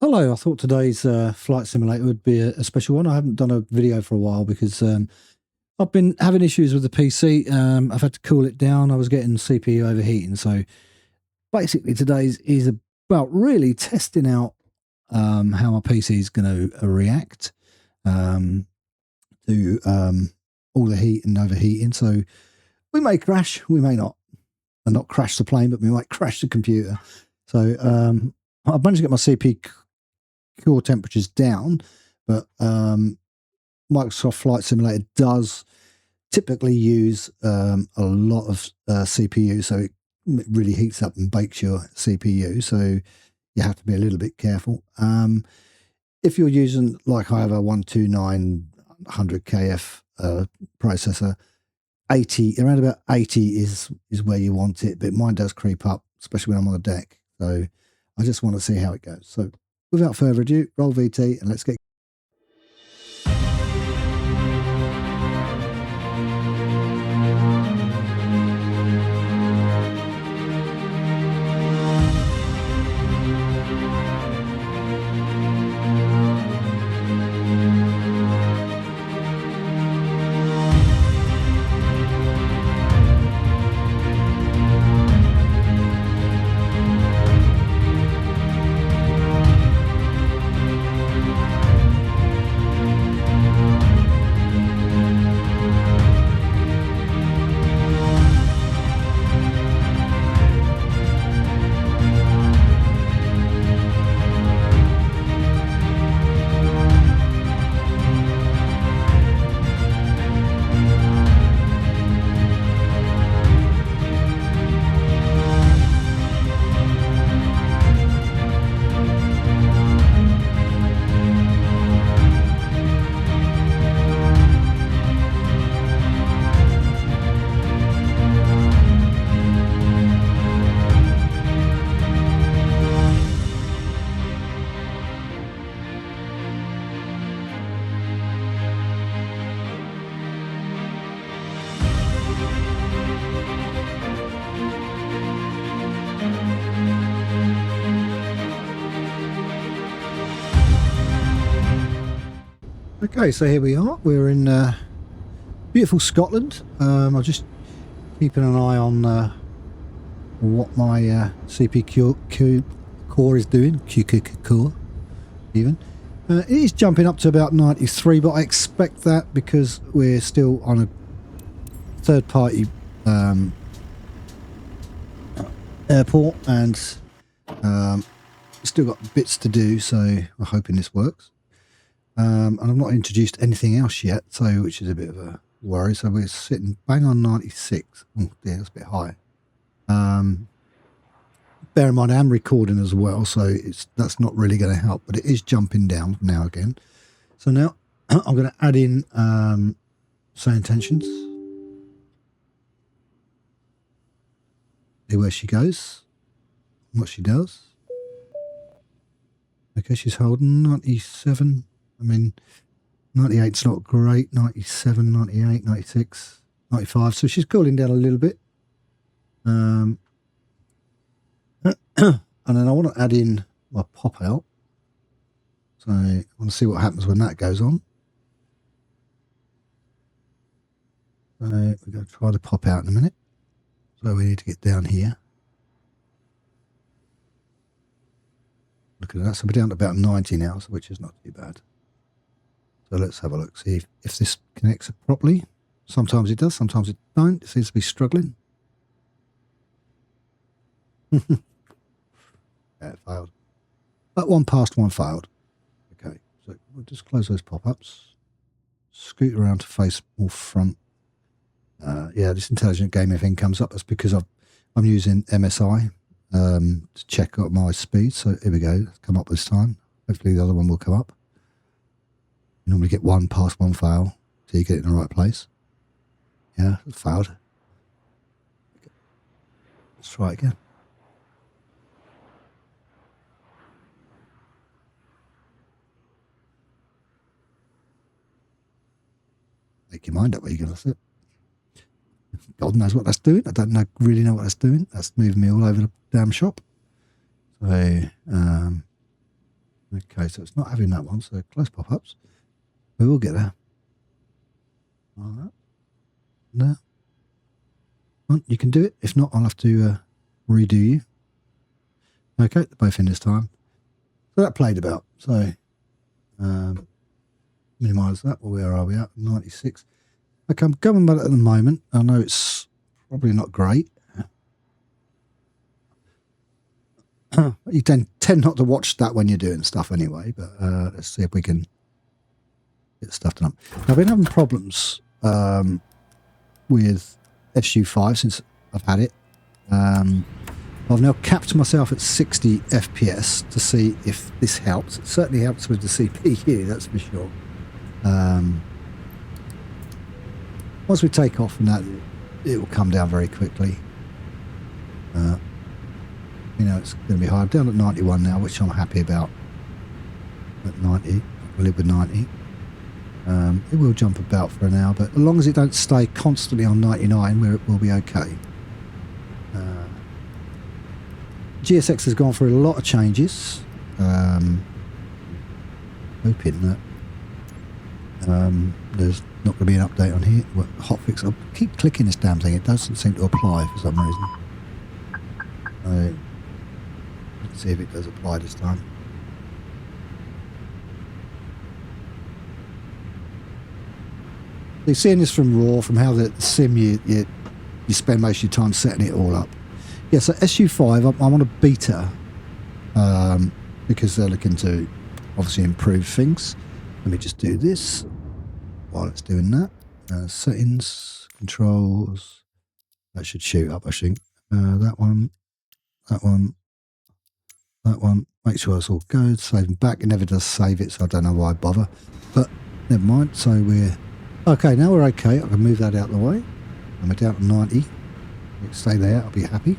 Hello, I thought today's flight simulator would be a special one. I haven't done a video for a while because I've been having issues with the PC. I've had to cool it down. I was getting CPU overheating. So basically, today's is about really testing out how my PC is going to react um, to all the heat and overheating. So we may crash, we may not. And not crash the plane, but we might crash the computer. So I've managed to get my CPU core temperatures down, but Microsoft Flight Simulator does typically use a lot of CPU, so it really heats up and bakes your CPU. So you have to be a little bit careful. If you're using, like I have a 12900KF processor, 80 around about 80 is where you want it, but mine does creep up, especially when I'm on the deck. So I just want to see how it goes. So without further ado, roll VT and let's get. Okay, so here we are. We're in beautiful Scotland. I'm just keeping an eye on what my CPU core is doing. Core, even. It is jumping up to about 93, but I expect that because we're still on a third-party airport and still got bits to do. So I'm hoping this works. And I've not introduced anything else yet, so which is a bit of a worry. So we're sitting bang on 96. Oh dear, that's a bit high. Bear in mind, I am recording as well, so that's not really going to help, but it is jumping down now again. So now I'm going to add in say intentions. See where she goes, what she does. Okay, she's holding 97. I mean, 98's not great. 97, 98, 96, 95. So she's cooling down a little bit. And then I want to add in my pop out. So I want to see what happens when that goes on. So we're going to try to pop out in a minute. So we need to get down here. Look at that. So we're down to about 90 now, which is not too bad. So let's have a look, see if this connects properly. Sometimes it does, sometimes it don't. It seems to be struggling. Yeah, it failed. But one passed, one failed. Okay, so we'll just close those pop-ups. Scoot around to face more front. Yeah, this intelligent gaming thing comes up. That's because I'm using MSI to check out my speed. So here we go, it's come up this time. Hopefully the other one will come up. You normally get one pass, one fail, so you get it in the right place. Yeah, it failed. Let's try it again. Make your mind up where you're going to sit. God knows what that's doing. I don't really know what that's doing. That's moving me all over the damn shop. So, Okay, so it's not having that one, so close pop-ups. We will get there. All right. No. Well, you can do it. If not, I'll have to redo you. Okay, they're both in this time. So that played about. So minimise that. Well, where are we at? 96. Okay, I'm going about it at the moment. I know it's probably not great. You tend not to watch that when you're doing stuff anyway, but let's see if we can get stuff done. Now, I've been having problems with SU5 since I've had it. I've now capped myself at 60 FPS to see if this helps. It certainly helps with the CPU, that's for sure. Once we take off from that, it will come down very quickly. You know, it's going to be high. I'm down at 91 now, which I'm happy about. At 90, I live with 90. It will jump about for an hour, but as long as it don't stay constantly on 99, where it will be okay. GSX has gone through a lot of changes. Hoping that there's not going to be an update on here. Well, hotfix. I keep clicking this damn thing. It doesn't seem to apply for some reason. Let's see if it does apply this time. You're seeing this from raw, from how the sim you spend most of your time setting it all up. Yeah, so SU5, I'm on a beta because they're looking to obviously improve things. Let me just do this while it's doing that. Settings, controls. That should shoot up, I think. That one. Make sure it's all good. Save and back. It never does save it, so I don't know why I bother. But never mind. So we're okay. Now we're okay. I can move that out of the way. And we're down to 90. Stay there. I'll be happy.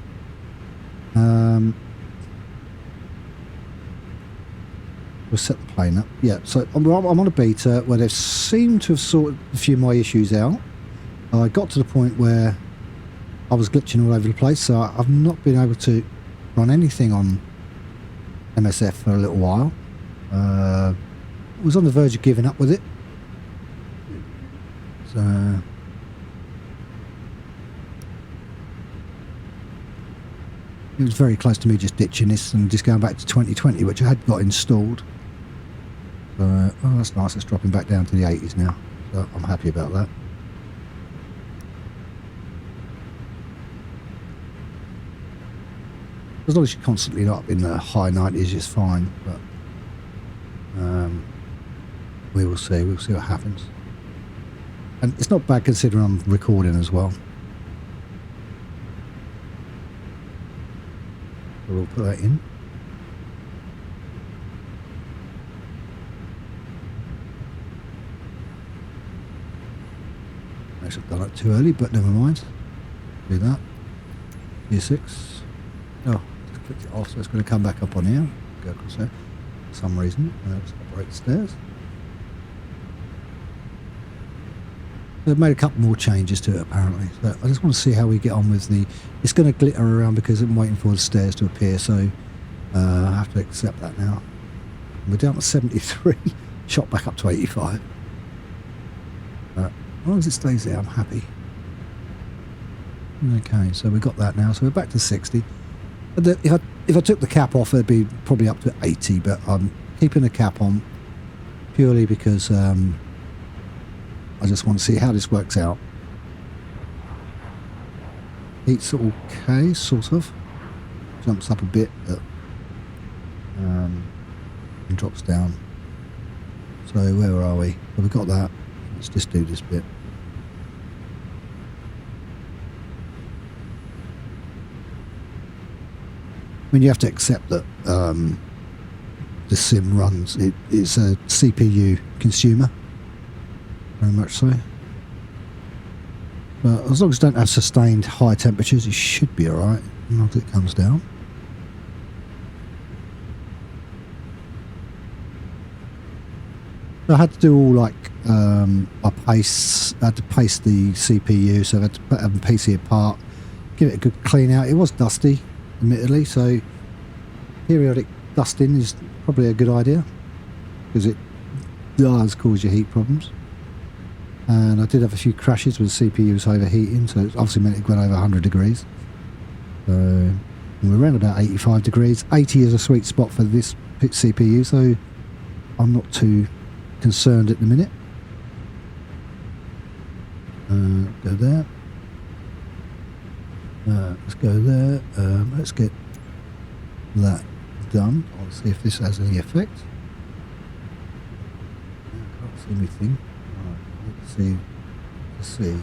We'll set the plane up. Yeah, so I'm on a beta where they've seemed to have sorted a few of my issues out. I got to the point where I was glitching all over the place, so I've not been able to run anything on MSF for a little while. Was on the verge of giving up with it. So it was very close to me just ditching this and just going back to 2020, which I had got installed. So, oh, that's nice. It's dropping back down to the 80s now. So I'm happy about that. As long as you're constantly not up in the high 90s, it's fine. But we will see. We'll see what happens. And it's not bad considering I'm recording as well. So we'll put that in. I should have done it too early, but never mind. Do that. Year 6. Oh, just clicked it off, so it's going to come back up on here. Go across there. For some reason, let's operate the stairs. They've made a couple more changes to it apparently. So I just want to see how we get on with the. It's going to glitter around because I'm waiting for the stairs to appear, so I have to accept that now. We're down to 73, shot back up to 85. As long as it stays there, I'm happy. Okay, so we've got that now. So we're back to 60. If I took the cap off, it'd be probably up to 80, but I'm keeping the cap on purely because I just want to see how this works out. Heat's okay, sort of. Jumps up a bit, but and drops down. So where are we? Well, we've got that. Let's just do this bit. I mean, you have to accept that the sim runs. It's a CPU consumer, very much so. But as long as you don't have sustained high temperatures, it should be alright once it comes down. I had to do all like I had to paste the CPU, so I had to put the PC apart, give it a good clean out. It was dusty, admittedly, so periodic dusting is probably a good idea, because it does cause you heat problems. And I did have a few crashes with CPUs overheating, so it's obviously meant it went over 100 degrees. So we're around about 85 degrees. 80 is a sweet spot for this CPU, so I'm not too concerned at the minute. Go there. Let's go there. Let's get that done. I'll see if this has any effect. I can't see anything. Right, let's see.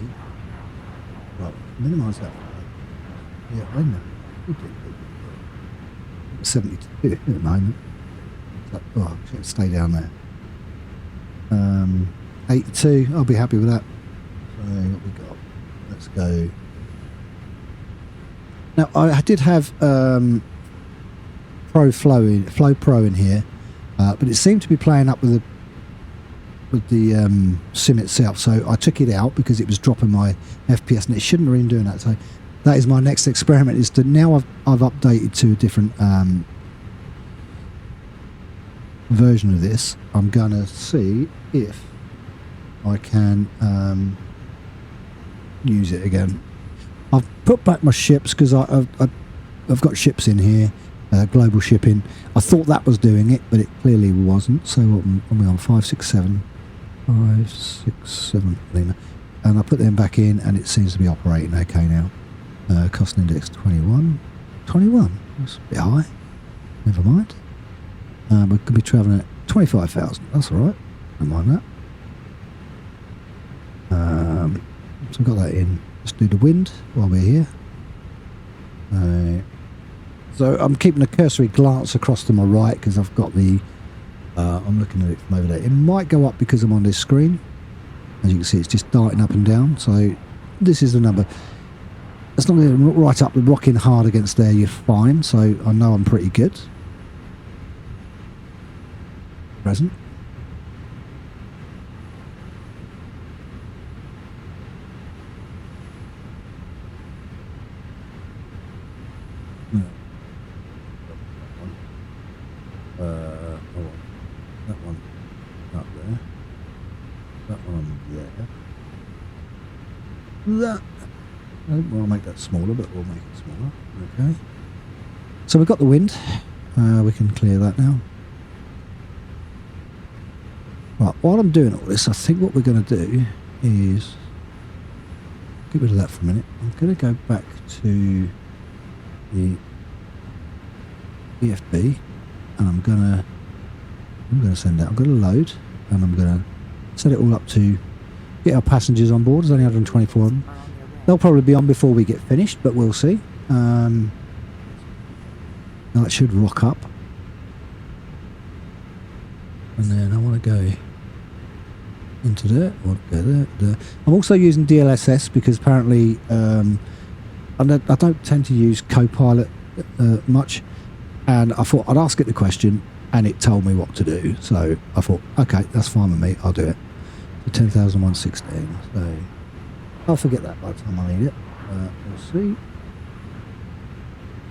Right, minimise that. Yeah, I know. 72 at the moment. Oh, I should stay down there. 82. I'll be happy with that. So what we got? Let's go. Now I did have Flow Pro in here, but it seemed to be playing up with the sim itself. So I took it out because it was dropping my FPS, and it shouldn't have been doing that. So that is my next experiment. Is to now I've updated to a different version of this. I'm gonna see if I can use it again. I've put back my ships because I've got ships in here, global shipping. I thought that was doing it, but it clearly wasn't. So what are we on? 5, 6, 7, 5, 6, 7, and I put them back in, and it seems to be operating okay now. Cost index 21. That's a bit high. Never mind. We could be travelling at 25,000. That's all right. Don't mind that. So we've got that in. Let's do the wind while we're here. So I'm keeping a cursory glance across to my right because I've got the I'm looking at it from over there. It might go up because I'm on this screen. As you can see, it's just darting up and down. So this is the number. As long as it's right up and rocking hard against there, you're fine. So I know I'm pretty good. Present. That one up there. That one there. That. I don't want to make that smaller, but we'll make it smaller. Okay. So we've got the wind. We can clear that now. Right. While I'm doing all this, I think what we're going to do is get rid of that for a minute. I'm going to go back to the EFB, and I'm going to send that. I'm going to load, and I'm going to set it all up to get our passengers on board. There's only 124 of them. They'll probably be on before we get finished, but we'll see. Now it should rock up, and then I want to go into there. I want to go there. I'm also using DLSS because apparently I don't tend to use Copilot much, and I thought I'd ask it the question, and it told me what to do. So I thought, okay, that's fine with me. I'll do it. So 10,116. So I'll forget that by the time I need it. We'll see.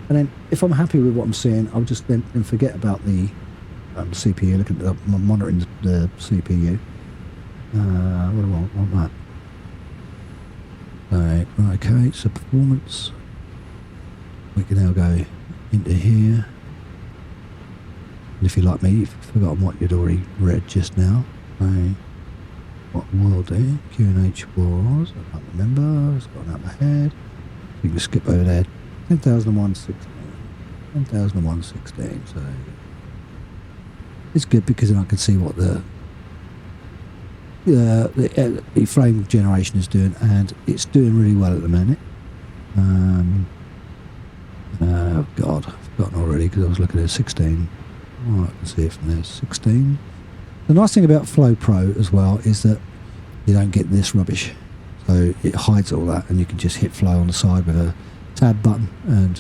And then if I'm happy with what I'm seeing, I'll just then forget about the CPU. Look at the monitoring the CPU. What do I want that? Right, okay, so performance. We can now go into here. And if you're like me, you've forgotten what you'd already read just now. What world there? Q&H was, I can't remember, it's gone out my head. We can skip over there. 10,116. 10,116, so it's good because then I can see what the frame generation is doing, and it's doing really well at the minute. Oh god, I've forgotten already because I was looking at 16. Oh, I can see it from there. 16. The nice thing about Flow Pro as well is that you don't get this rubbish, so it hides all that, and you can just hit Flow on the side with a tab button and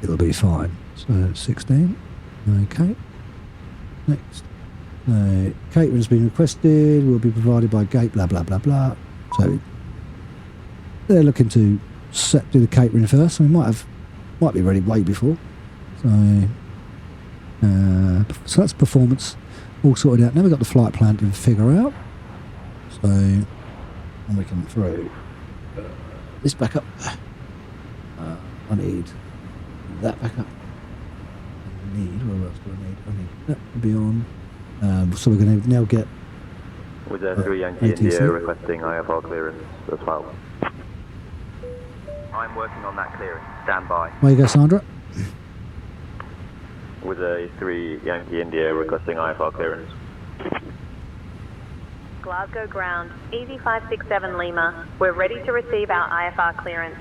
it'll be fine. So 16. Okay, next. Catering's been requested, will be provided by gate, blah blah blah blah. So they're looking to do the catering first, so we might be ready way before. So So that's performance all sorted out. Now we've got the flight plan to figure out. So, and we can throw this back up. I need that back up. What else do I need? I need that to be on. So we're going to now get with the 3 Yankee India requesting IFR clearance as well. I'm working on that clearance. Stand by. Where you go, Sandra? With a 3 Yankee India requesting IFR clearance. Glasgow ground, EV567 Lima. We're ready to receive our IFR clearance.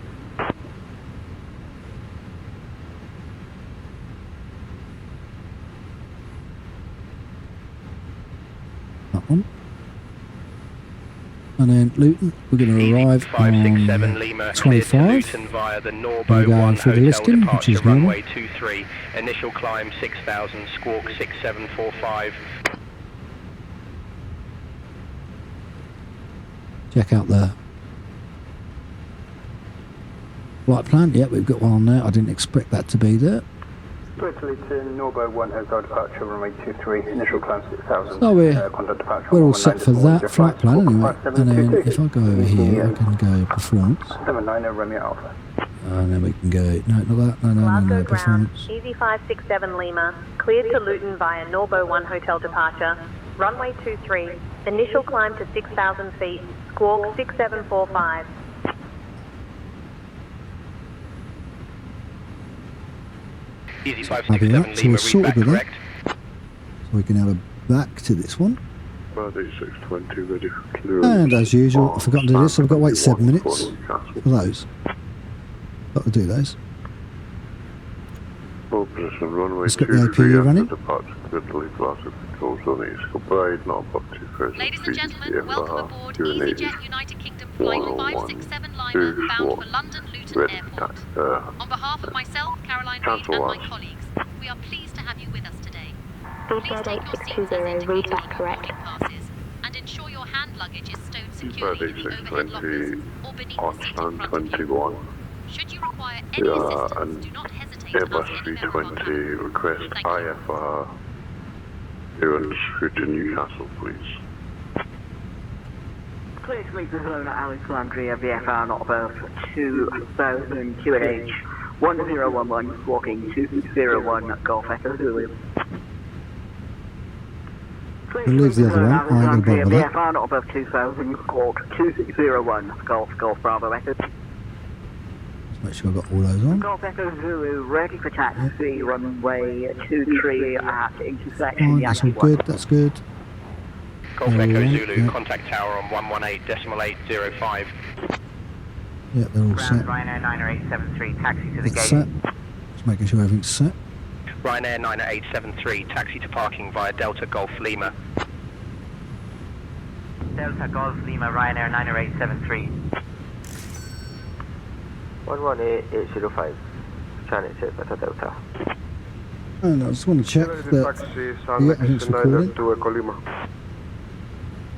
That one. And then Luton, we're going to arrive on Lima, 25. via the We're going through the listing, which is normal. Runway 23, initial climb 6000, squawk 6745. Check out the flight plan. Yeah, we've got one on there. I didn't expect that to be there. Italy to Norbo 1 hotel departure, runway 23, initial climb 6000. So we're all set for that flight plan anyway. And then if I go over here, I can go performance. 79 Romeo Alpha. And then we can go, no, not that, no, performance. EV567 Lima, cleared to Luton via Norbo 1 hotel departure, runway 23, initial climb to 6,000 feet, squawk 6745. Easy Happy with that. So we're sorted with that. So we can have a back to this one. 8620 ready for clearance. And as usual, I've forgotten to do this, so I've got to wait 7 minutes for those. Got to do those. Full position runway Let's get the APU running. Departure to Italy, Glasgow control zone East Goodbye, not above 2 Ladies and gentlemen, welcome aboard EasyJet United Kingdom Flight 567 Lima, bound for London Luton Airport. On behalf of myself, Caroline Reid, and my colleagues, we are pleased to have you with us today. Please take your seats as indicated on your boarding passes and ensure your hand luggage is stowed securely in the overhead lockers or beneath the seat in front of you. Should you require any assistance, do not hesitate to ask any member of our Airbus 320 request IFR clearance to Newcastle, please. Clear to leave the zone at Alexandria, VFR not above 2000 QNH 1011, walking 201 Golf Echo Zulu. We'll leave the other one, I ain't going to bother with that. VFR not above 2000, squawk 2601 Golf Bravo Echo. Let's make sure I've got all those on. Golf Echo Zulu ready for taxi, runway 23 at intersection That's all Yankee good, 1. that's good. Golf Echo Zulu, yeah. contact tower on 118.805. Yeah, they're all set. Ryanair 90873, taxi to the That's gate. set. Just making sure everything's set. Ryanair 90873, taxi to parking via Delta Golf Lima. Delta Golf Lima, Ryanair 90873. 118805. Channel check at Delta. And I just want to check that everything's recording.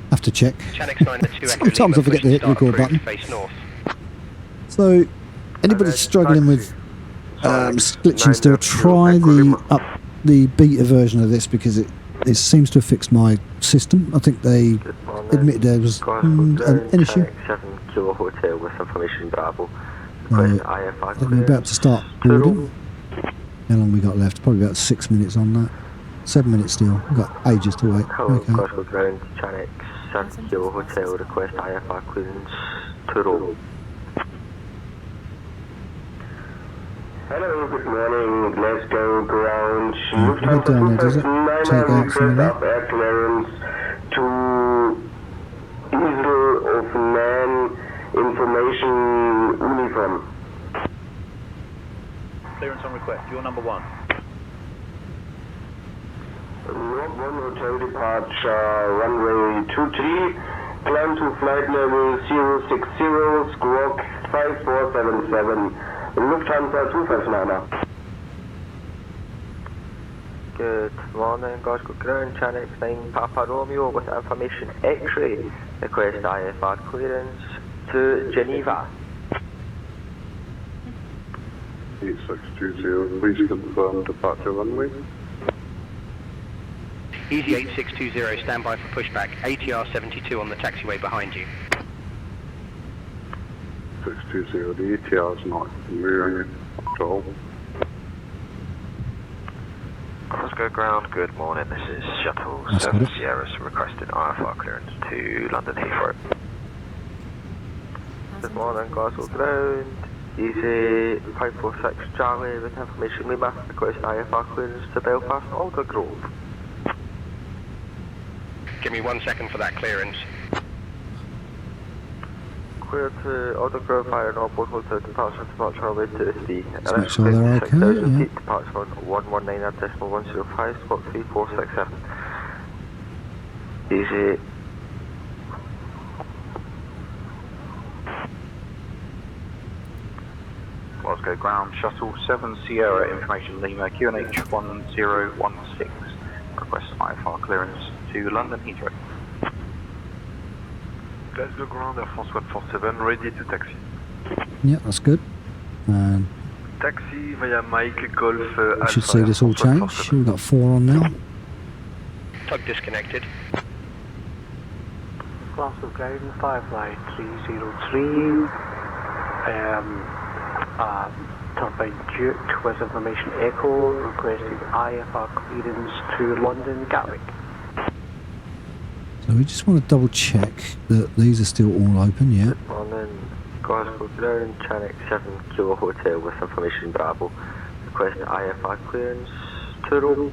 Have to check. Channel 92 Sometimes I forget to hit the record button. Face north. So, anybody struggling with glitching still, try the beta version of this because it seems to have fixed my system. I think they admitted there was an issue. 7 Kilo Hotel with information Bravo. We're about to start boarding. How long we got left? Probably about 6 minutes on that. 7 minutes still. We've got ages to wait. Okay. Glasgow ground, Chanex 7 Kilo Hotel, request IFR clearance to roll. Hello, good morning, Glasgow ground. What down there, does it? Take out some of that. Air clearance to Easel of Man Information Uniform. Clearance on request, you're number 1. Rob 1 hotel departure, runway 23, climb to flight level 060, squawk 5477, Lufthansa 259. Good morning, Glasgow ground, Chanex 9 Papa Romeo with information X-ray, request IFR clearance to Geneva. 8620, please confirm departure runway. Easy 8620, stand by for pushback. ATR 72 on the taxiway behind you. 620, the ETR is not rearing control. Glasgow ground, good morning. This is Shuttle 7 Sierras requesting IFR clearance to London Heathrow. Good morning, Glasgow ground. Easy 546 Charlie with information Lima, request IFR clearance to Belfast Aldergrove. Give me 1 second for that clearance. Clear to Aldergrove via Northbourne Hotel departure runway 23. Let's make sure they're okay, yeah. Feet, departure on 119.105, squawk 3467. Easy. Glasgow ground, shuttle 7 Sierra, information Lima, QNH 1016. Request IFR clearance to London Heathrow. Glasgow ground, Air France 147, ready to taxi. Yeah, that's good. And Taxi via Mike Golf we should see this all change. We've got 4 on now. Plug disconnected. Glasgow ground, 59303. Turbine Duke with information Echo requesting IFR clearance to London Gatwick. So we just want to double check that these are still all open, yeah. Good morning, Glasgow ground, Chanex 7 Kilo Hotel with information Bravo. Request IFR clearance to Rome.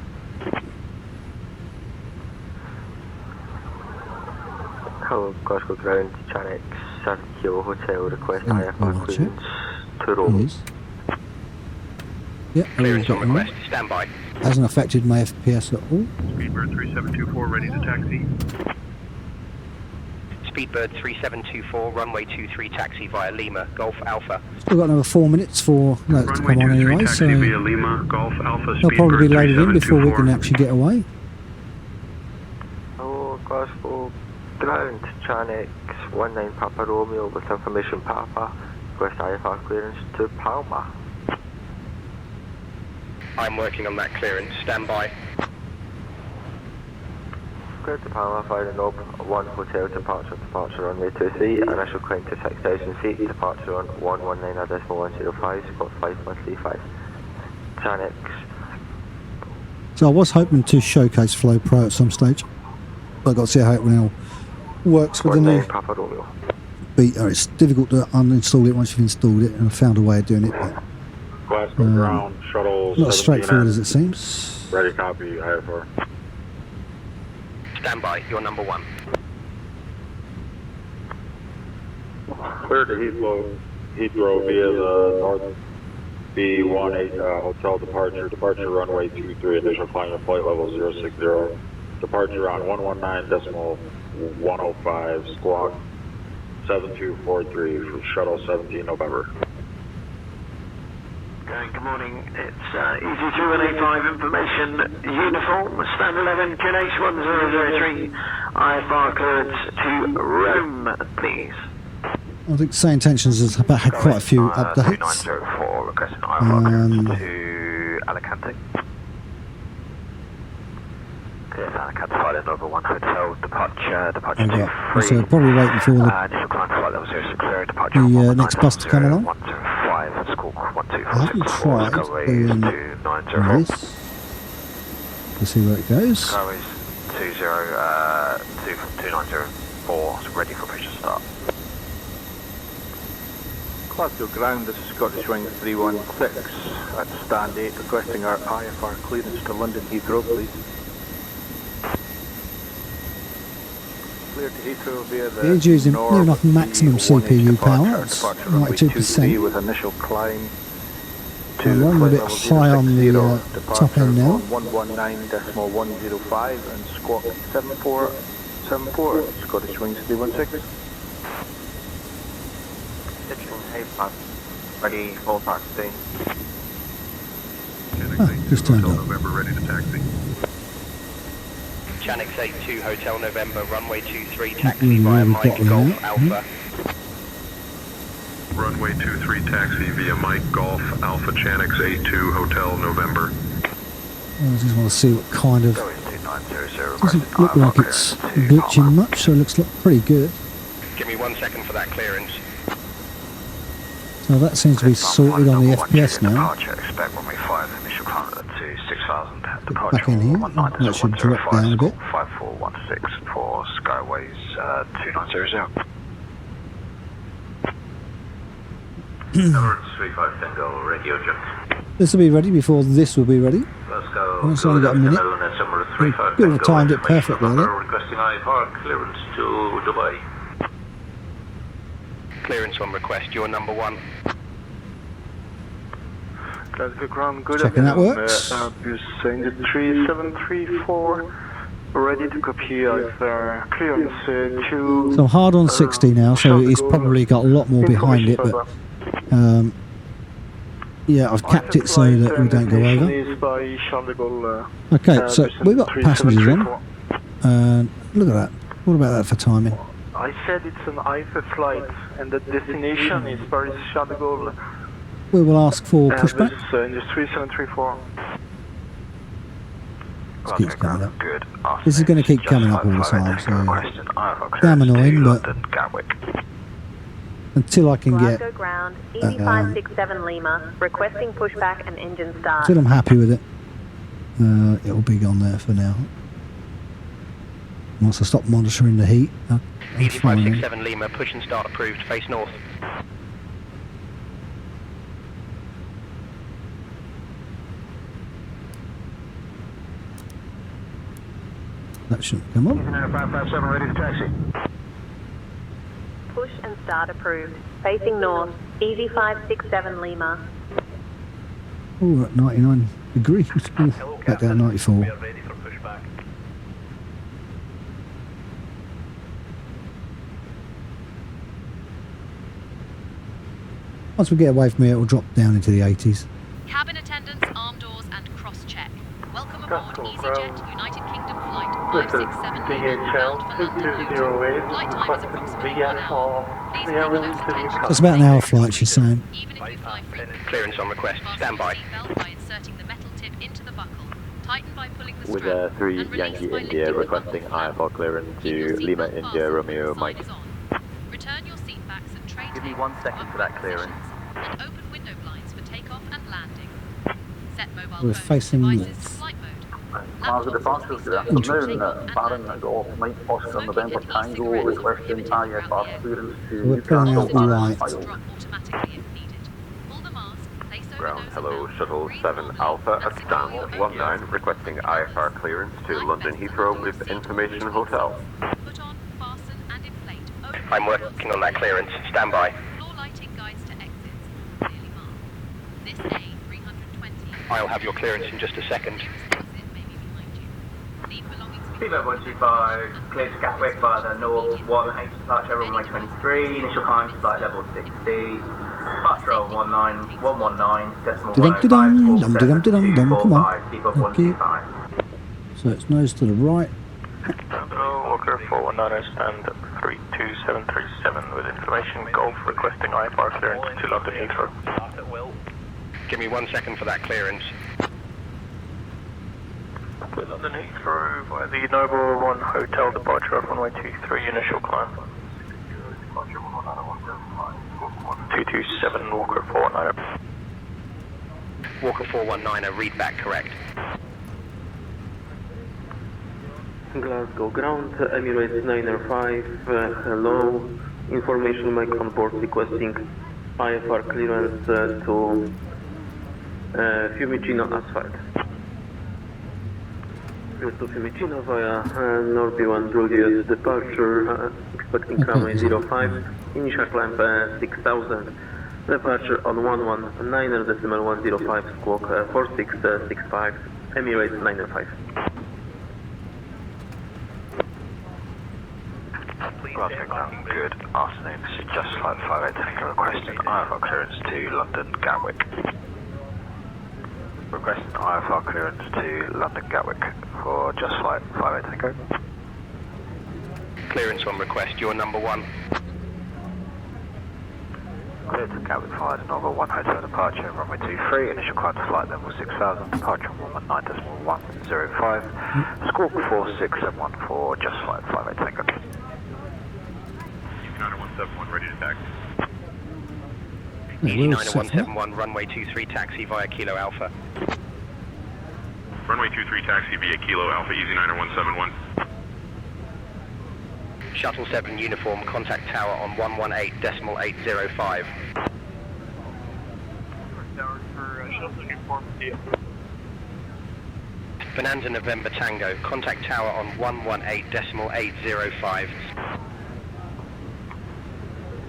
Hello, Glasgow ground, Chanex 7 Kilo Hotel, request IFR clearance to Rome. It is. Yep, Clearance got on them request, stand by. Hasn't affected my FPS at all. Speedbird 3724, ready to taxi. Speedbird 3724, runway 23 taxi via Lima, Golf Alpha. Still got another 4 minutes for that to come on anyway, so via Lima, Golf Alpha, they'll probably be loaded in before we can actually get away. Hello, Glasgow ground, Chanex 19 Papa Romeo with information Papa. Request IFR clearance to Palma. I'm working on that clearance, stand by. Clear to Palma via Nob 1 Hotel departure runway 23, initial climb to 6,000 feet, departure on 119.105, spot 5135. Chanex. So I was hoping to showcase Flow Pro at some stage, but I've got to see how it now works with the new Papa Romeo. beta. It's difficult to uninstall it once you've installed it, and I found a way of doing it, but Glasgow ground, shuttle not as straightforward as it seems. ready copy, IFR. Stand by, you're number 1. Clear to Heathrow via the North B18 hotel departure runway 23, initial climb to flight level 060, departure on 119.105, squawk 7243 for shuttle 17 November. Good morning, it's EG2185 information uniform, stand 11, QNH 1003, IFR clearance to Rome, please. I think Say Intentions has had quite a few updates. 2904 requesting IFR clearance to Alicante. Yes, Alicante flight in over 1 hotel, departure 23. So probably waiting for the initial climb to flight level 06, departure next bus to come along. 105, squawk 1246. I haven't tried doing this. We'll see where it goes. Skyways 2904, ready for push and start. Glasgow ground, this is Scottish Wing 316 at stand 8, requesting our IFR clearance to London Heathrow, please. Clear to Heathrow via the It is using near enough maximum CPU power, that's 92%. with initial climb to I'm running a bit high on the top end now. 119.105 and squawk 7474, Scottish Wings 316. Ready for taxi. Just turned up. November, ready to taxi. Chanex 82 Hotel November, runway 23 taxi via Mike Golf Alpha. Runway 23 taxi via Mike Golf Alpha Chanex 82 Hotel November. I just want to see what kind of Doesn't look like it's glitching much, so it looks pretty good. Give me 1 second for that clearance. So that seems to be sorted on the FPS now. Expect runway 5, initial climb to 6,000. Back in here, that should drop down a bit. 5416 for Skyways 2900. SU5 Tango radio jet. This will be ready before this will be ready. Let's go. And it's only got a minute. Could have timed it perfectly there. Requesting IFR clearance to Dubai. Clearance on request, you're number 1. Glasgow ground, good Checking that works. Airbus Industry 734, ready to copy IFR clearance to... So I'm hard on 60 now, so he's probably got a lot more behind it, but yeah, I've capped it so that we don't go over. Okay, so we've got passengers on. Look at that. What about that for timing? I said it's an IFA flight, and the destination is Paris-Charles de Gaulle. We will ask for pushback. Industry 734. This keeps coming up. This is going to keep coming up all the time, so damn annoying, but until I can get, Glasgow ground, EZ567 Lima, requesting pushback and engine start. until I'm happy with it, it'll be gone there for now. Once I stop monitoring the heat, EZ567 Lima, push and start approved, face north. that shouldn't come up. 557 ready to taxi. Push and start approved, facing north, EZ567 Lima. Oh, we're at 99 degrees. Back down 94. We are ready for pushback. Once we get away from here, it will drop down into the 80s. Cabin attendants, arm doors and cross-check. Welcome aboard EasyJet United Kingdom Flight 567 bound for London Luton. Flight time is approximately 1 hour. Please pay close attention. So it's about an hour flight, she's saying. Even if you fly frequently, Clearance on request, stand by. seatbelt by inserting the metal tip into the buckle. Tighten by pulling the With strap. 3 and release Yankee by India lifting the requesting buckle. IFR clearance Keep your to Lima seatbelt India fastened Romeo when the Mike. sign is on. Return your seat backs and tray Give me tape 1 to second for that upright clearance. positions, and open window blinds for takeoff and landing. Set mobile We're phones facing and devices north. to flight mode. As a departure for the afternoon, Baron Golf Mike Oscar November Tango requesting IFR clearance to We're pulling out Newcastle right. Drop automatically if needed. Pull the mask, place over Ground, nose hello, and mouth, shuttle breathe 7 normally, Alpha and at secure your stand 19 requesting IFR clearance to London Heathrow with Information Hotel. Put on, fasten and inflate. Open I'm working on that clearance, stand by. floor lighting guides to exits, clearly marked. This A320. I'll have your clearance in just a second. Exit may be behind you. Leave belongings Seabird 125, clear to Gatwick via the North 18 departure runway 23, initial climb to flight level 60, departure on 19119, decimal 105, Come on. keep up Thank you. 125. So it's nose to the right. Walker 419 stand 32737 with information Golf requesting IFR clearance to London Heathrow. Give me 1 second for that clearance. With London Heathrow via the Noble 1 Hotel departure off runway 23 initial climb. 227 Walker 419. Walker 419, read back correct. Glasgow ground, Emirates 905, hello. Information Mike on board requesting IFR clearance to Fiumicino asphalt. To Fiumicino via Norby 1 Julius departure, expecting runway 05, initial climb 6000, departure on 119 decimal 105 squawk 4665, Emirates 905. Glasgow ground, good afternoon. This is Just Flight 58 requesting IFR clearance to London Gatwick. Requesting IFR clearance to London Gatwick for Just Flight 58 Clearance on request, you're number 1. Clear to Gatwick 5, Nova 1 Hotel departure, runway 23, initial climb to flight level 6000, departure 119.105, squawk 46714, just flight 58 Tango. 9171, ready to taxi. Easy 90171, runway 23, taxi via Kilo Alpha. Runway 23 taxi via Kilo Alpha, easy 90171. Shuttle 7 uniform, contact tower on 118.805. Bonanza November Tango, contact tower on 118.805.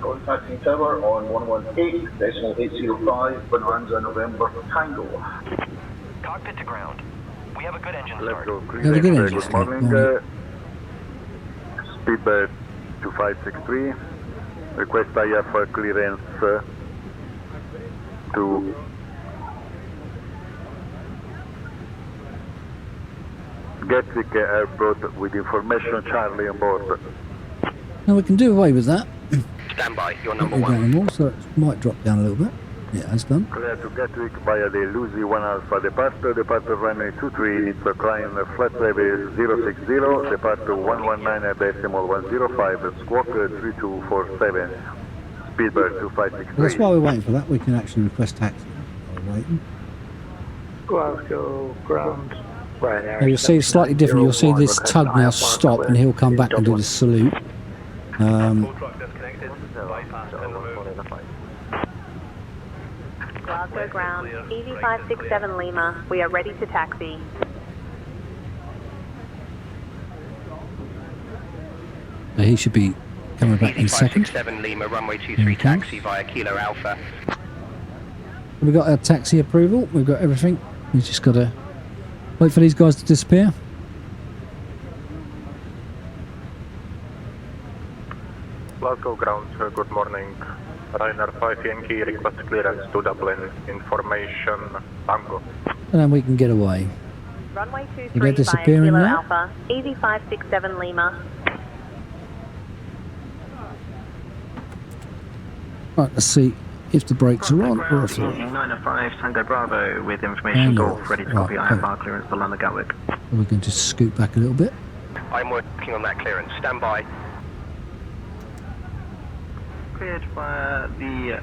Contacting tower on 118.805, Bonanza November Tango. Cockpit to ground. We have a good engine Let's start. go. Yeah, the good engine Good start. morning. Speedbird 2563. Request IFR clearance to Gatwick Airport with information Charlie on board. Now we can do away with that. Stand by, your number We've got 1. them all, so it might drop down a little bit. Yeah, it's done. Clear to Gatwick via the Lucy 1 Alpha departure runway 23, needs to climb flat level 060, departure 119.105, squawk 3247, Speedbird 2563. Well, that's why we're waiting for that. We can actually request taxi while we're waiting. Glasgow ground. Right now. Now you'll see it's slightly different. You'll see this tug now stop and he'll come back and do the salute. Glasgow ground, EV567 Lima, we are ready to taxi. So he should be coming back in a second. 567 Lima, runway 23, taxi via Kilo Alpha. We've got our taxi approval. We've got everything. We've just got to wait for these guys to disappear. Glasgow ground, good morning. Ryanair 5 Yankee, request clearance to Dublin, information Tango. And then we can get away. Runway They're 23 via disappearing Kilo now. Alpha, EV567 Lima. Right, let's see if the brakes are on or if they're off. 905 Tango Bravo with information Golf, ready to copy IFR clearance to London Gatwick. We can just scoot back a little bit. I'm working on that clearance. Stand by. Cleared via the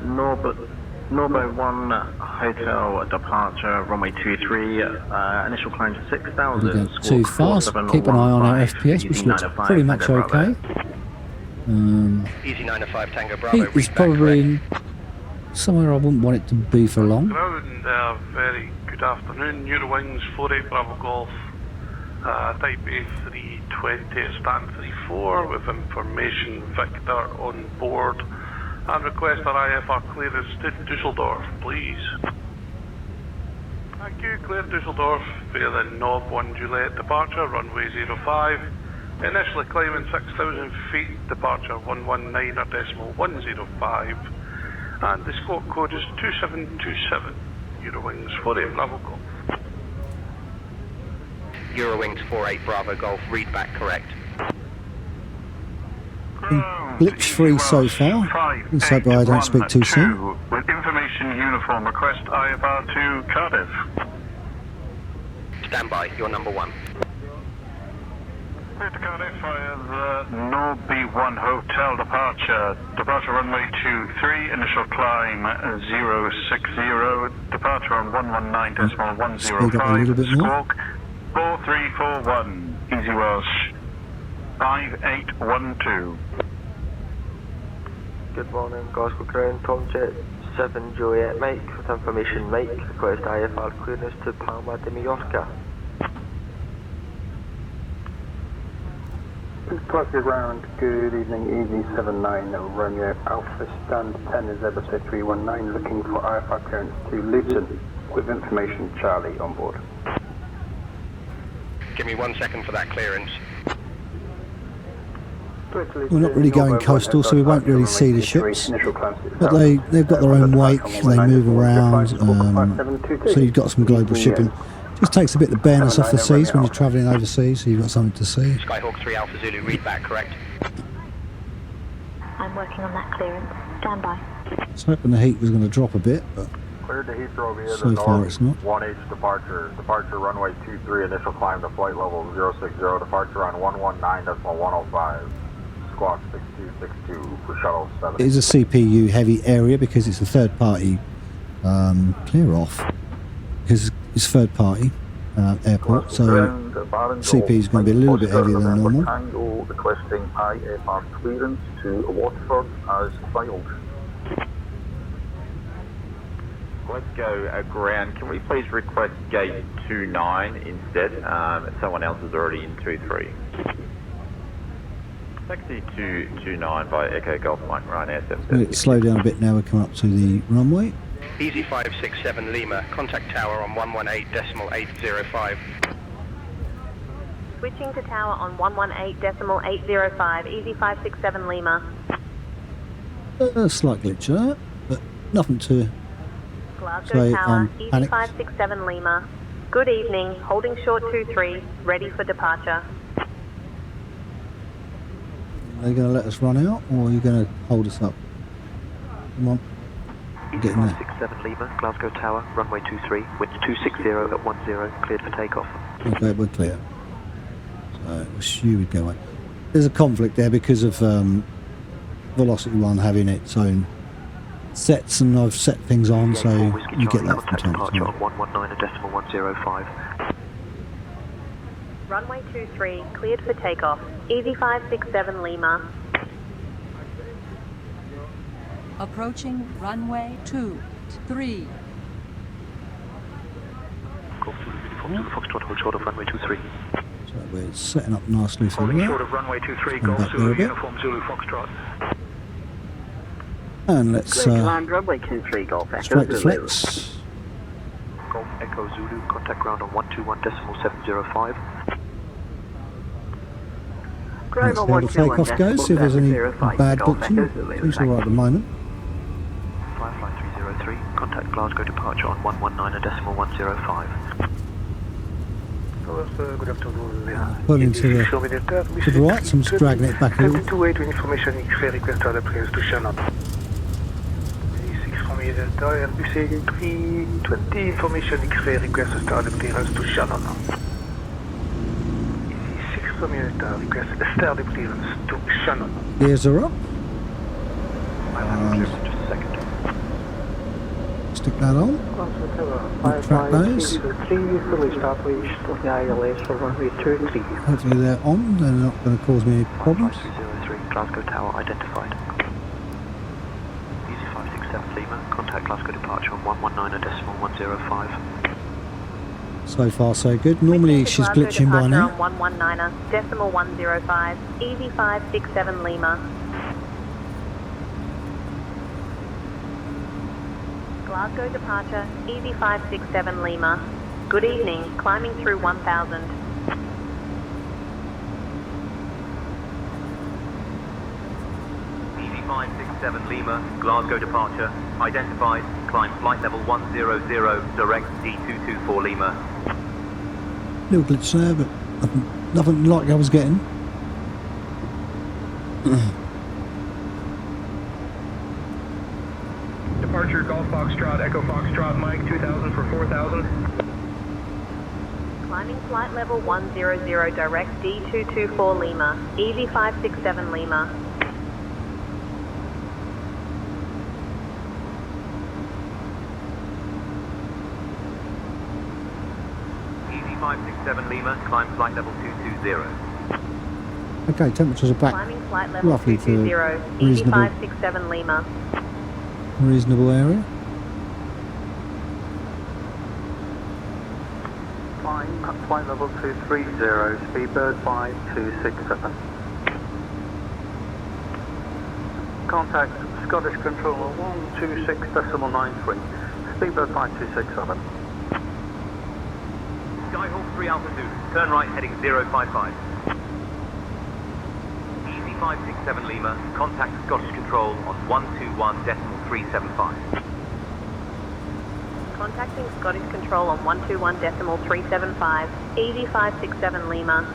Norbo 1 Hotel departure, runway 23, initial climb to 6000. We go too fast. Keep an eye on our FPS, which looks pretty much okay. Easy 905 Tango Bravo. Heat is probably somewhere I wouldn't want it to be for long. Ground, very good afternoon. Eurowings 48 Bravo Golf, type A320 stand 34 with information Victor on board, and request our IFR clearance to Dusseldorf, please. Thank you. Clear Dusseldorf via the Nob 1 Juliet departure, runway 05. Initially climbing 6,000 feet, departure 119.105, and the squawk code is 2727, Eurowings 48 Bravo Golf. Eurowings 48 Bravo Golf, read back correct. Glitch free so far. Let's hope I don't speak too soon. With information uniform, request IFR to Cardiff. Stand by, your number 1. Clear to Cardiff via the Norby 1 Hotel departure. Departure runway 23, initial climb 060, departure on 119.105, squawk 4341, Easy Welsh 5812. Good morning, Glasgow ground, Tomjet 7 Juliet Mike, with information Mike, request IFR clearance to Palma de Mallorca. Glasgow ground, good evening, EV79 Romeo Alpha stand 10 is Zebra 319, looking for IFR clearance to Luton, with information Charlie on board. Give me 1 second for that clearance. We're not really going coastal, so we won't really see the ships. But they've got their own wake, they move around, so you've got some global shipping. Just takes a bit of the bareness off the seas when you're travelling overseas, so you've got something to see. Skyhawk 3 Alpha Zulu, read back correct. I'm working on that clearance. Stand by. I was hoping the heat was going to drop a bit, but Cleared to Heathrow via so the far north it's not. 1H departure. Departure runway 23, initial climb to flight level 060, departure on 119.105. Squawk 6262 for shuttle 7. It is a CPU heavy area because it's a third party clear off, because it's third party airport, so CP is going to be a little bit heavier than normal. Tango requesting IFR clearance to Watford as filed. Let's go ground. Can we please request gate 29 instead? Someone else is already in 23. Taxi 229 by Echo Golf Mike Ryanair 730. Slow down a bit now. We come up to the runway. Easy 567 Lima, contact tower on 118.805. Switching to tower on 118.805, Easy 567 Lima. A slight glitch there, but nothing to Glasgow say Tower, I'm Easy panicked. 567 Lima. Good evening, holding short 23, ready for departure. Are you going to let us run out, or are you going to hold us up? Come on. Get in there. 567 Lima, Glasgow Tower, runway 23, wind 260 at 10, cleared for takeoff. Okay, we're clear. So, you would go away. There's a conflict there because of Velocity 1 having its own sets, and I've set things on, so you get that from time to time. On 119.105. Runway 23, cleared for takeoff. Easy 567 Lima. Approaching runway 23. Golf Zulu, Foxtrot, hold short of runway 23. So we're setting up nicely for Holding that. short of runway 23, Come Golf back there Zulu, a bit. Uniform Zulu, Foxtrot. And let's Land runway 23, Golf Echo straight Zulu. flex. Golf Echo Zulu, contact ground on 121.705. Let's see how the takeoff goes, see if there's any bad glitching. Seems alright at the moment. Firefly 303, contact Glasgow departure on 119.105. Good afternoon. Pulling to the right, so I'm just dragging it back a little. To wait information X-ray request other players to Shannon. 6 from Delta, Airbus 320 information X-ray request other clearance to Shannon. 6 from Delta request start the clearance to Shannon. Gears are up. Just a second. Stick that on. Track those. Hopefully they're on, they're not going to cause me any problems. 303, Glasgow Tower identified. Easy 567 Lima, contact Glasgow departure on 119.105. So far so good. Normally she's Glasgow glitching by departure now. on 119.105, Easy 567 Lima. Glasgow departure, Easy 567 Lima. Good evening, climbing through 1000. Easy 567 Lima, Glasgow departure, identified, climb flight level 100, direct D224 Lima. Little glitch there, but nothing like I was getting. Departure Golf Foxtrot, Echo Foxtrot, Mike 2000 for 4000. Climbing flight level 100, direct D224 Lima. Easy 567 Lima. Easy 567 Lima, climb flight level 220. Okay, temperatures are back Climbing flight level roughly to 220. Easy reasonable, 567 Lima. reasonable area. Flight level 230, Speedbird 5267. Contact Scottish Controller 126.93, Speedbird 5267. Skyhawk 3 Alpha Zulu, turn right heading 055. Easy 567 Lima, contact Scottish Control on 121.375. Contacting Scottish Control on 121.375. Easy 567 Lima.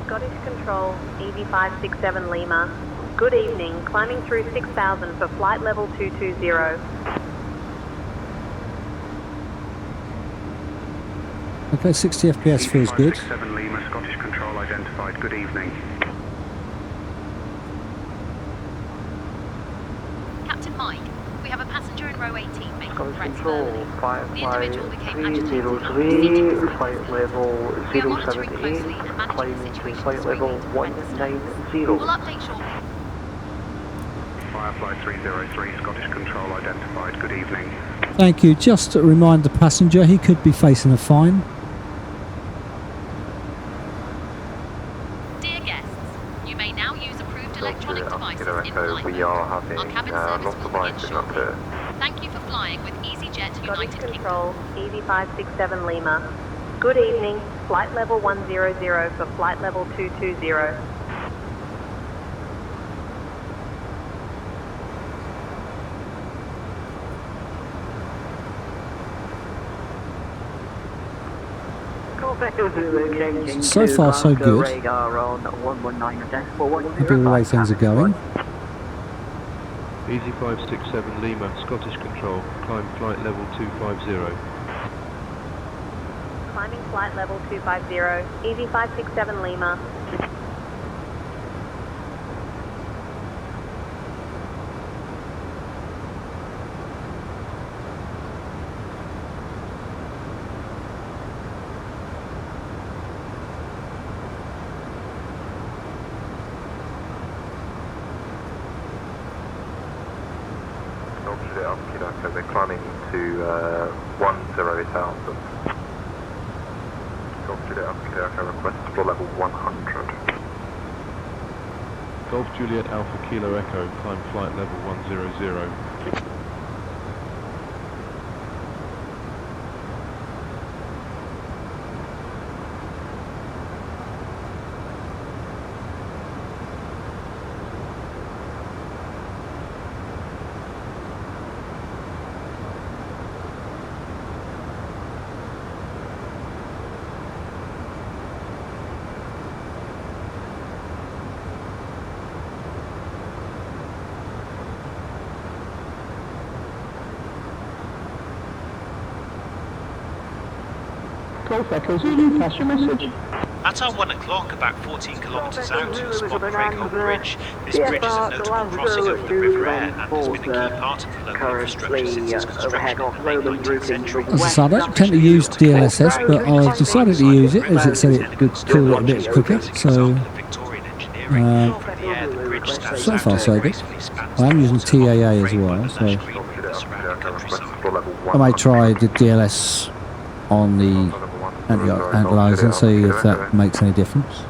Scottish Control, EV567 Lima. Good evening, climbing through 6,000 for flight level 220. Okay, 60 FPS feels good. 7 Lima, Scottish Control identified. Good evening. Captain Mike, we have a passenger in row 18 making Scottish threats Control, verbally. The individual became agitated. 55303, flight level 078, climbing to flight level 190. We'll update shortly. Firefly 303, Scottish Control identified. Good evening. Thank you. Just to remind the passenger, he could be facing a fine. Dear guests, you may now use approved electronic devices in flight. We are having Our cabin lots service of will begin icing up shortly. here. Thank you for flying with EasyJet Scottish United Kingdom. Control, EV567 Lima. Good evening, flight level 100 for flight level 220. So far, so good. Happy with the way things are going. Easy 567 Lima, Scottish Control, climb flight level 250. Climbing flight level 250, EV567 Lima. We're climbing to 10,000. Golf Juliet Alpha request floor level 100. Golf Juliet Alpha Kilo Echo, climb flight level 100. Golf Echo Zulu, pass your message. At our 1 o'clock, about 14 kilometres out to spot Craigholm Bridge. This bridge is a notable crossing over the River Aire and has been a key part of the local infrastructure since its construction in the late 19th century. As I said, I don't tend to use DLSS, but I decided to use it as it said it would cool it a bit quicker. So far so good. I am using TAA as well, so I may try the DLS on the anti-analyzer and see if that makes any difference.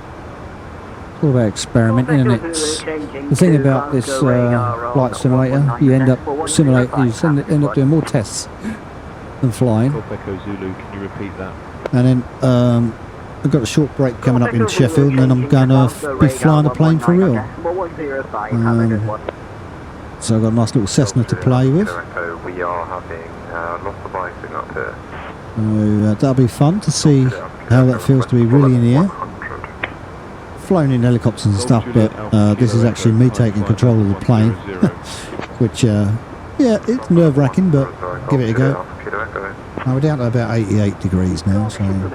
It's all about experimenting, and it's the thing about this flight simulator. You end up end up doing more tests than flying. Golf Echo Zulu, can you repeat that? And then I've got a short break coming up in Sheffield, and then I'm going to be flying a plane for real. So I've got a nice little Cessna to play with. We are having lots of icing up here. So that'll be fun to see how that feels to be really in the air. Flown in helicopters and stuff, but this is actually me taking control of the plane, which yeah, it's nerve-wracking, but give it a go. We're down to about 88 degrees now, so I'm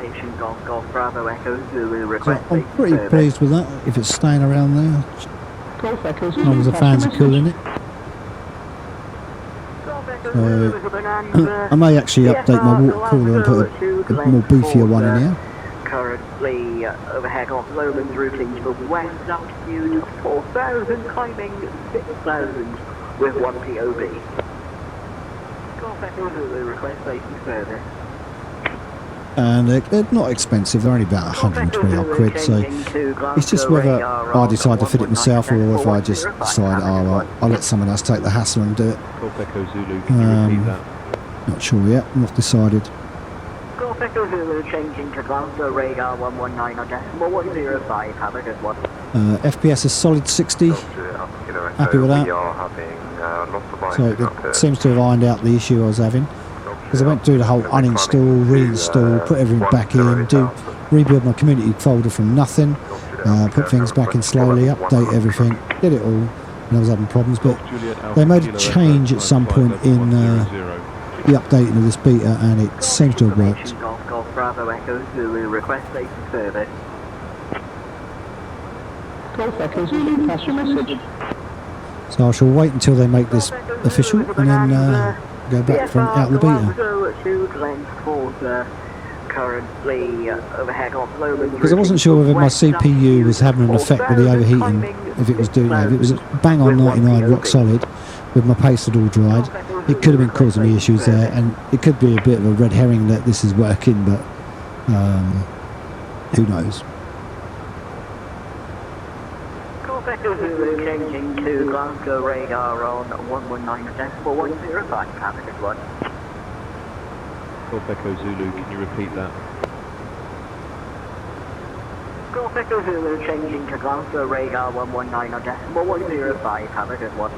pretty pleased with that. If it's staying around there, as long as the fans are cooling it. I may actually update my water cooler and put a more beefier one in here. Currently overhead off Lowlands routing to the west, altitude 4,000, climbing 6,000 with 1 POB. Golf Echo Zulu, request safety service. And they're not expensive, they're only about 120 odd quid, so it's just whether I decide to fit it myself or if I just decide, oh right, I'll let someone else take the hassle and do it. Golf Echo Zulu, can you repeat that? Not sure yet, I'm not decided. Golf Echo Zulu, changing to Glasgow radar 119 on decimal 105, have a good one. FPS is solid 60, happy with that. So it seems to have ironed out the issue I was having. Because I went through the whole uninstall, reinstall, put everything back in, rebuild my community folder from nothing, put things back in slowly, update everything, did it all, and I was having problems. But they made a change at some point in the updating of this beta, and it seems to have worked. Golf Bravo Echo Zulu, request station service. Golf Echo Zulu, pass your message. So I shall wait until they make this official, and then go back from out of the beta. Currently overhead off Lowland. Because I wasn't sure whether my CPU was having an effect with the overheating, if it was doing that. If it was bang on 99 rock solid with my paste had all dried, it could have been causing me issues there, and it could be a bit of a red herring that this is working, but who knows. Changing to Glasgow radar on 119.105, have a good one. Golf Echo Zulu, can you repeat that? Golf Echo Zulu, changing to Glasgow radar 119.105, have a good one.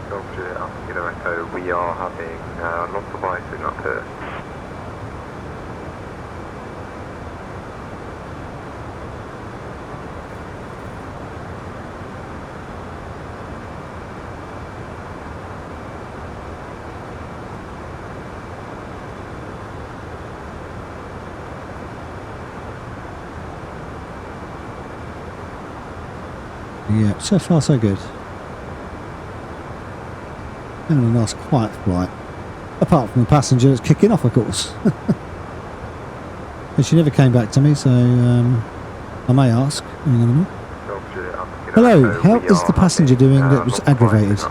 Golf Juliet, Kilo Echo, we are having lots of icing up here. Yeah, so far so good. Having a nice quiet flight. Apart from the passenger that's kicking off, of course. And she never came back to me, so I may ask. Hello, how is the passenger doing that was aggravated?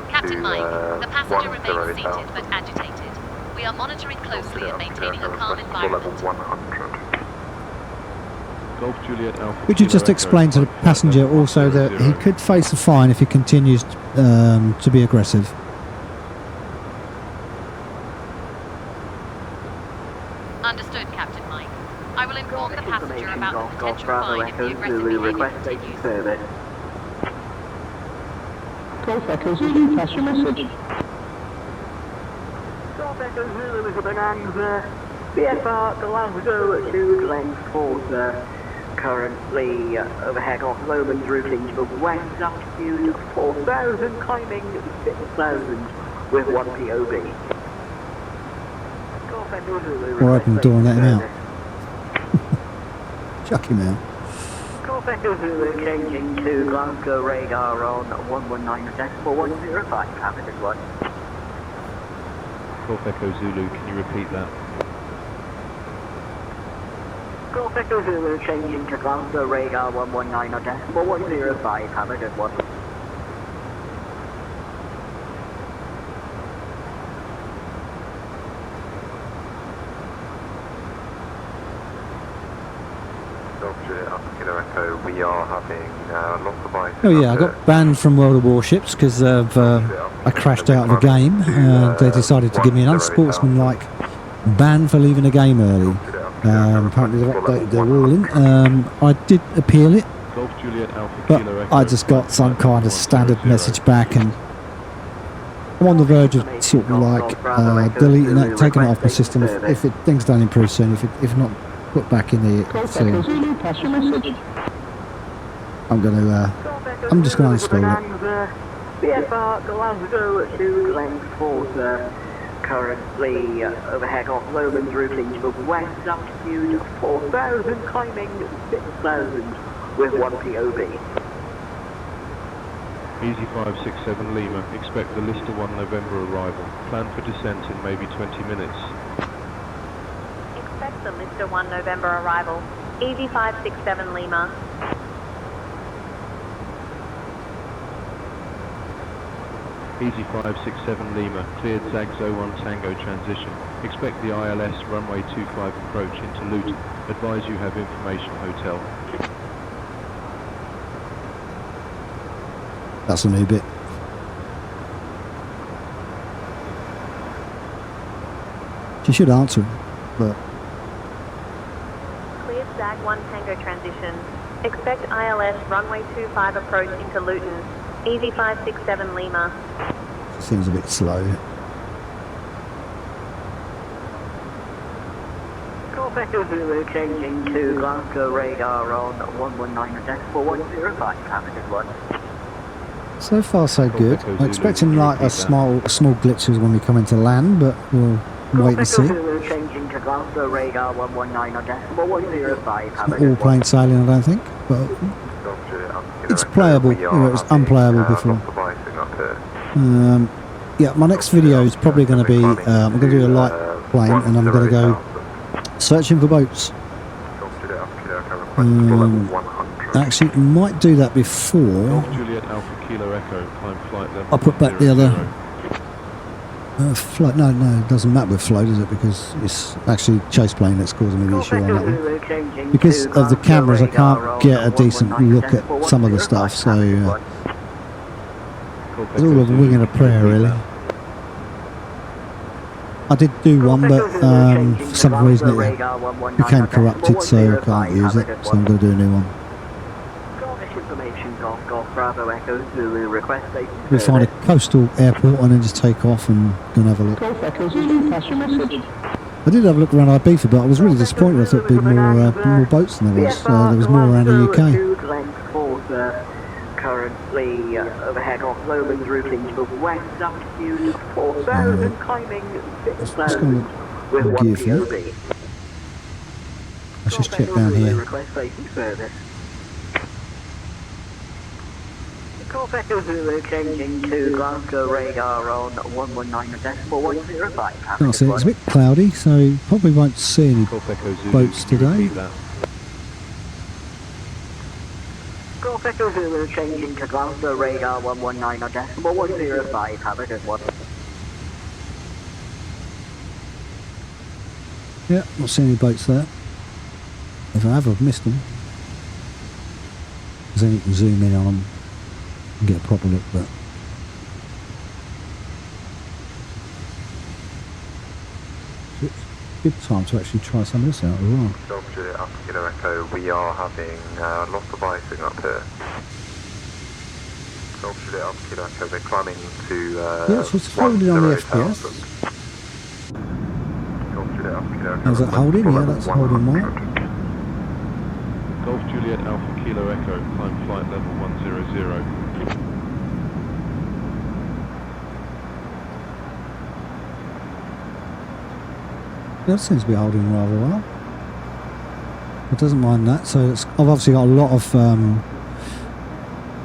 Captain Mike, the passenger remains seated but agitated. We are monitoring closely and maintaining a calm environment. Golf Juliet Alpha. Would you just explain to the passenger also that he could face a fine if he continues to be aggressive? Understood, Captain Mike. I will inform the passenger about the potential fine if the aggressive behavior continues. Golf Echo Zulu, pass your message. Golf Echo Zulu is a bonanza. BFR Glasgow to length 4, currently overhead off Lowland routing to west altitude 4,000, climbing 6,000 with 1 POB. Golf Echo Zulu. Or open the door and let him out. Chuck him out. Golf Echo Zulu, changing to Glasgow radar on 119.105, have a good one. Golf Echo Zulu, can you repeat that? Golf Echo Zulu, changing to Glasgow radar 119.105, have a good one. We are having lots of icing. Oh yeah, I got banned from World of Warships because of I crashed out of a game. They decided to give me an unsportsmanlike ban for leaving a game early. Apparently they've updated their ruling. I did appeal it, but I just got some kind of standard message back, and I'm on the verge of sort of like deleting it, taking it off my system if things don't improve soon. If not put back in the soon. I'm just going to uninstall it. BFR Glasgow to length 4, currently overhead off Lowland routing to west altitude 4,000, climbing 6,000 with 1 POB. Easy 567 Lima, expect the Lister 1 November arrival. Plan for descent in maybe 20 minutes. Expect the Lister 1 November arrival. Easy 567 Lima. Easy 567 Lima, cleared Zags 01 Tango transition. Expect the ILS runway 25 approach into Luton. Advise you have information hotel. That's a new bit. She should answer, but... Cleared Zag 1 Tango transition. Expect ILS runway 25 approach into Luton. Easy 567 Lima. Seems a bit slow. Golf Echo Zulu changing to Glasgow radar on 119.105. Have a good one. So far, so good. I'm expecting like a small glitches when we come into land, but we'll wait and see. Zulu changing to Glasgow radar 119.105. Have a Not good all plain sailing, I don't think, but it's playable. It was unplayable before. Yeah, my next video is probably going to be I'm going to do a light plane, and I'm going to go searching for boats. Actually, might do that before I put back the other float. No, it doesn't matter with flow, does it? Because it's actually chase plane that's causing me the issue on that one. Because of the cameras, I can't get a decent look at some of the stuff, so it's all a wing and a prayer, really. I did do one, but for some reason it became corrupted, so I can't use it, so I'm going to do a new one. We'll find a coastal airport and then just take off and go and have a look. I did have a look around Ibiza, but I was really disappointed. I thought there'd be more boats than there was. There was more around the UK. Currently overhead off Lomans routing to the west, altitude 4,000, climbing 6,000 with 1 POB. Let's just check down here. Request safety service. Golf Echo Zulu changing to Glasgow radar on 119.105. Can't see it. It's a bit cloudy, so probably won't see any boats today. Golf Echo Zulu changing to Glasgow radar 119.105. Have a good one. Yeah, not seeing any boats there. If I have, I've missed them. Because then you can zoom in on them and get a proper look, but it's a good time to actually try some of this out as well. Echo, we are having lots of icing up here. Echo, we're climbing to yeah, it's just holding on the FPS. Is that holding? Yeah, that's holding well. Golf Juliet Alpha Kilo Echo, climb flight level 100. That seems to be holding rather well. It doesn't mind that, so I've obviously got a lot of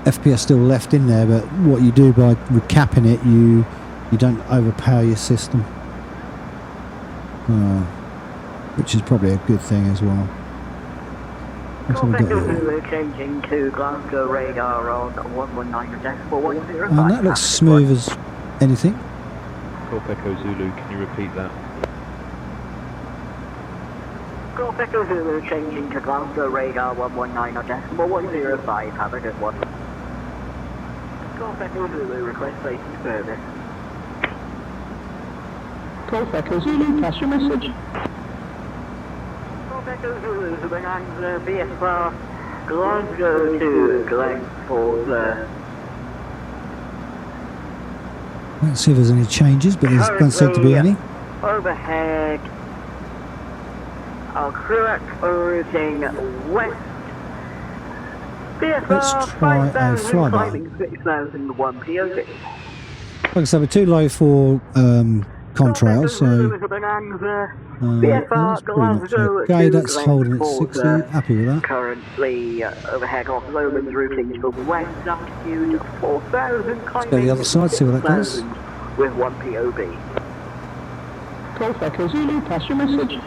FPS still left in there, but what you do by recapping it, you don't overpower your system, which is probably a good thing as well. Changing to Glasgow radar on 119.105. And that looks smooth as anything. Golf Echo Zulu, can you repeat that? Golf Echo Zulu changing to Glasgow radar 119.105. Have a good one. Golf Echo Zulu request safety service. Golf Echo Zulu, pass your message. Golf Echo Zulu, Bonanza, VFR, Glasgow to Glenford. Let's see if there's any changes, but there don't seem to be any. Overhead. Our crew routing west. Let's try a flyby. 6,001 POV. Like I said, we're too low for contrails, so that's pretty much okay. That's holding at 60. Happy with that. Currently overhead off Lomans routing to the west, altitude 4,000. Let's go to the other side, see what that does. With 1 POB. Golf Echo Zulu, pass your message.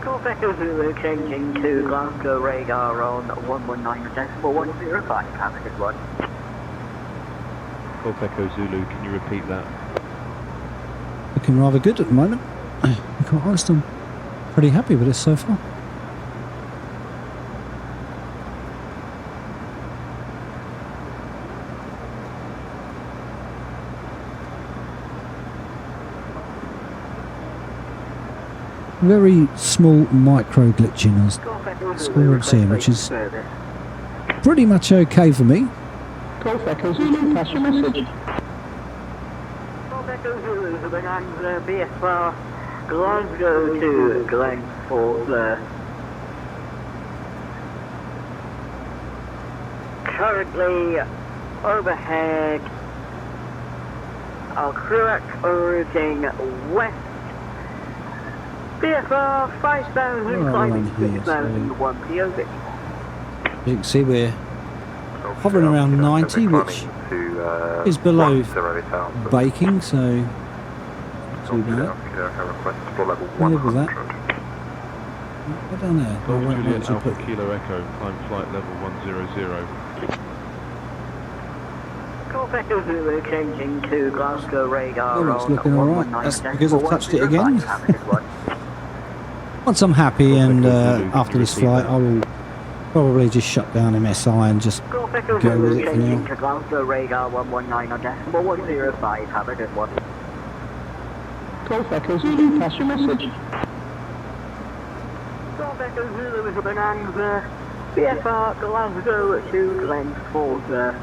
Golf Echo Zulu changing to Glasgow radar on 119.105. Have a good one. Golf Echo Zulu, can you repeat that? Looking rather good at the moment. To be quite honest, I'm pretty happy with this so far. Very small micro glitching as all I'm seeing, which is pretty much okay for me. Golf Echo Zulu, pass your message. Golf Echo Zulu, Bonanza, VFR, Glasgow to Glenford. Currently overhead. Our correct routing west. BFR 5000 climbing 6001 POV. You can see we're hovering around 90, which is below baking, so not too bad. We live with that. What down there? Golf Juliet Alpha Kilo Echo, climb flight level 100. Golf Echo Zulu changing to Glasgow radar. Oh, it's looking alright. That's because I've touched it again. Once I'm happy and after this flight, I will probably just shut down MSI and just go with it for now. To Glasgow radar 119 on decimal 105. Have a good one. Golf Echo Zulu, pass your message. Golf Echo Zulu is a bonanza. BFR Glasgow to Glenford.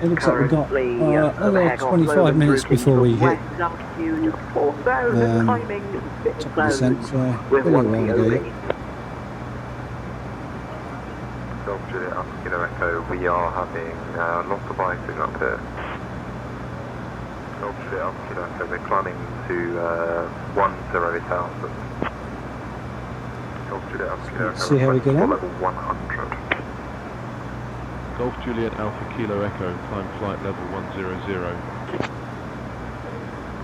It looks like we've got another 25 minutes before we hit 10%, so really well to go. Golf Juliet Alpha Kilo Echo, we are having lots of icing up here. Golf Juliet Alpha Kilo Echo, we're climbing to 10,000. Golf Juliet Alpha Kilo Echo, see how we get on. level 100. Golf Juliet Alpha Kilo Echo, climb flight level 100.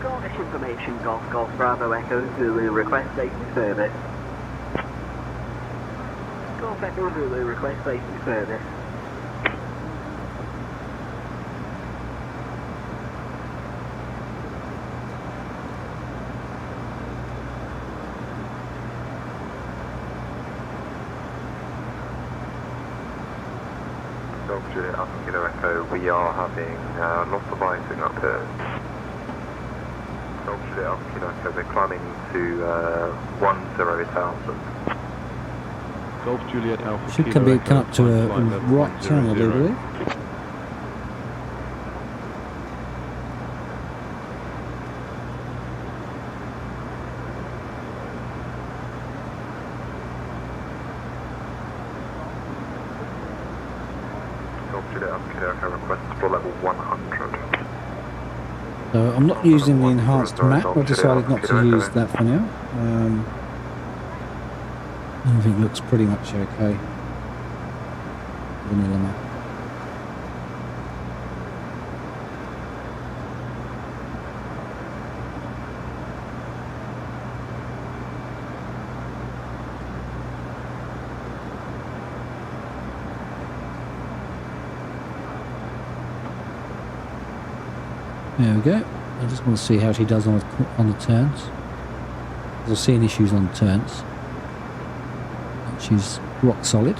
Scottish information, Golf Bravo Echo Zulu, request safety service. Golf Echo Zulu, request safety service. Golf Juliet Alpha Kilo Echo, we are having lots of icing up here. Golf Juliet Alpha Kilo Echo, we're climbing to 10,000. Golf Juliet Alpha Should Kilo come up to a right turn, I do believe. So I'm not using the enhanced map, I decided not to use that for now. Everything looks pretty much okay. Vanilla map. There we go. I just want to see how she does on the turns. I've seen issues on the turns. She's rock solid.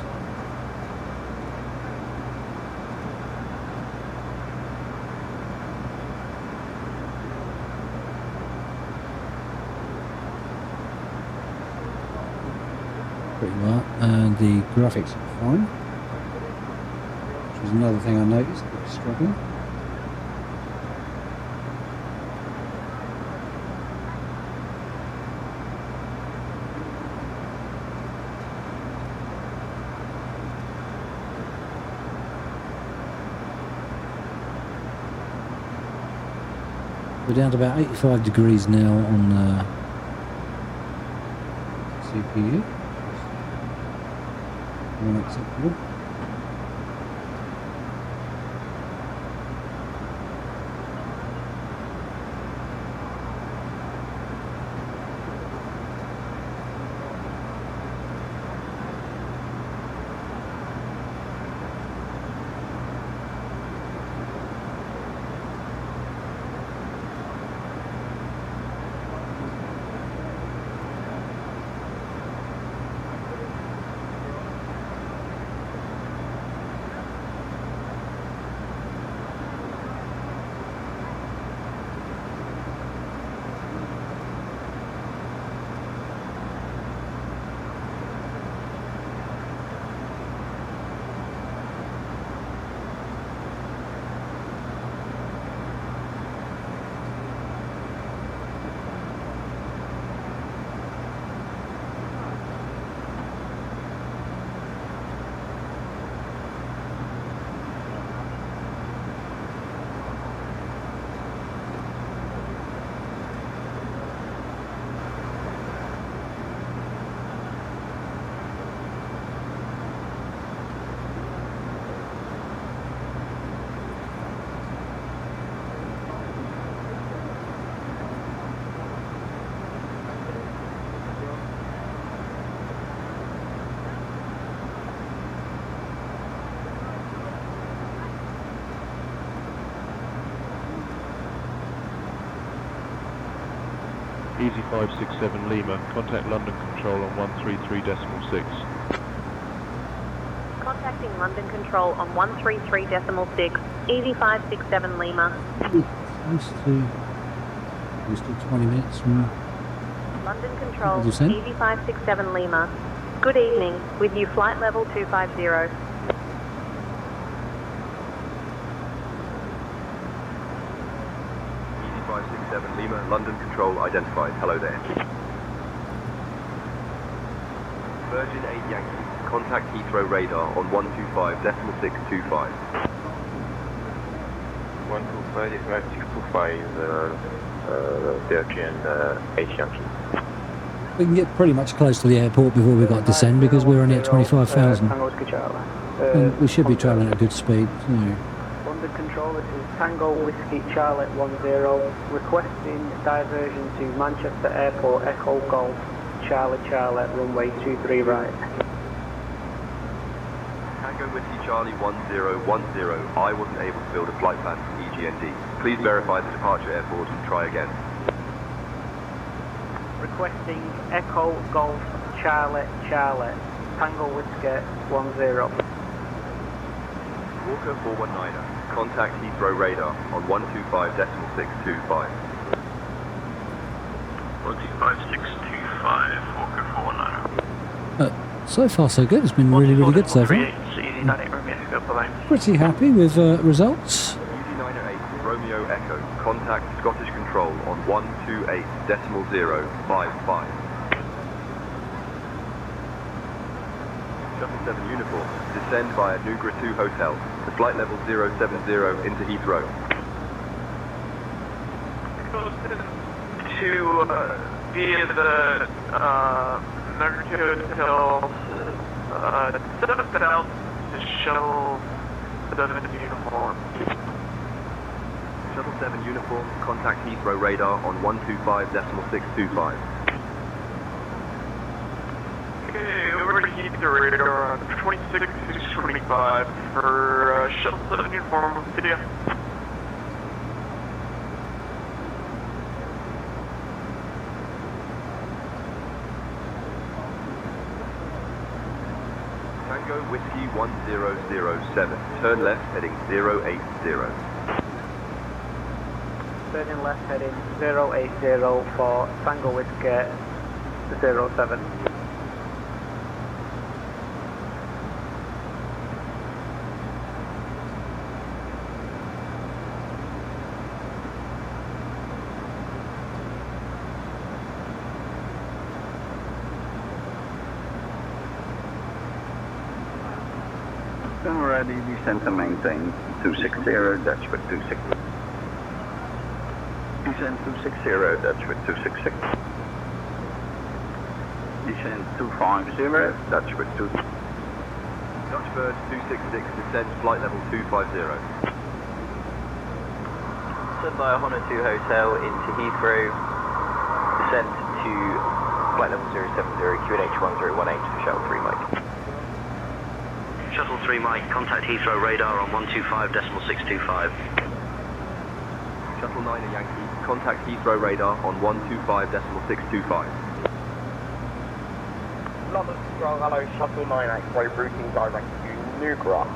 Pretty well, and the graphics are fine. Which was another thing I noticed that was struggling. We're down to about 85 degrees now on CPU. Unacceptable. Easy 567 Lima, contact London Control on 133.6. Contacting London Control on 133.6, Easy 567 Lima. Close to 20 minutes from London Control, descent. Easy 567 Lima. Good evening, with you flight level 250. Easy 567 Lima, London Control identified. Hello there. Virgin 8 Yankee, contact Heathrow radar on 125.625. 125.625, Virgin 8 Yankee. We can get pretty much close to the airport before we got to descend because we're only at 25,000. And we should be travelling at a good speed. So. London Control, this is Tango Whiskey Charlie 10, requesting diversion to Manchester Airport, Echo Golf, Charlie, runway 23 right. Tango Whiskey Charlie 1010, I wasn't able to build a flight plan from EGND. Please verify the departure airport and try again. Requesting Echo Golf, Charlie, Tango Whiskey 10. Walker 419er, contact Heathrow radar on 125.625. 125.625, Walker 419er. So far so good, it's been really good so far. Pretty happy with results. Easy 908, Romeo Echo, contact Scottish Control on 128.055. Shuttle 7 uniform, descend via Nugra 2 Hotel to flight level 070 into Heathrow. To via the Nugra 2 Hotel, south to shuttle 7 uniform. Shuttle 7 uniform, contact Heathrow radar on 125.625. Okay, over to Heathrow radar on 26.625 for shuttle 7 uniform video. Tango Whiskey 1007, turn left heading 080. Turning left heading 080 for Tango Whiskey 07. Ready, descent and maintain 260, Dutchwood 260. Descent 260, Dutchwood 266. Descent 250, Dutchwood 2. Dutchbird 266, descend flight level 250. Send via Honor 2 Hotel into Heathrow, descend to flight level 070, QNH 1018 for Shuttle 3 Mike. Shuttle 3 Mike, contact Heathrow radar on 125.625. Shuttle 9 Yankee, contact Heathrow radar on 125.625. London Control, hello, Shuttle 9 wave routing direct to Nugra.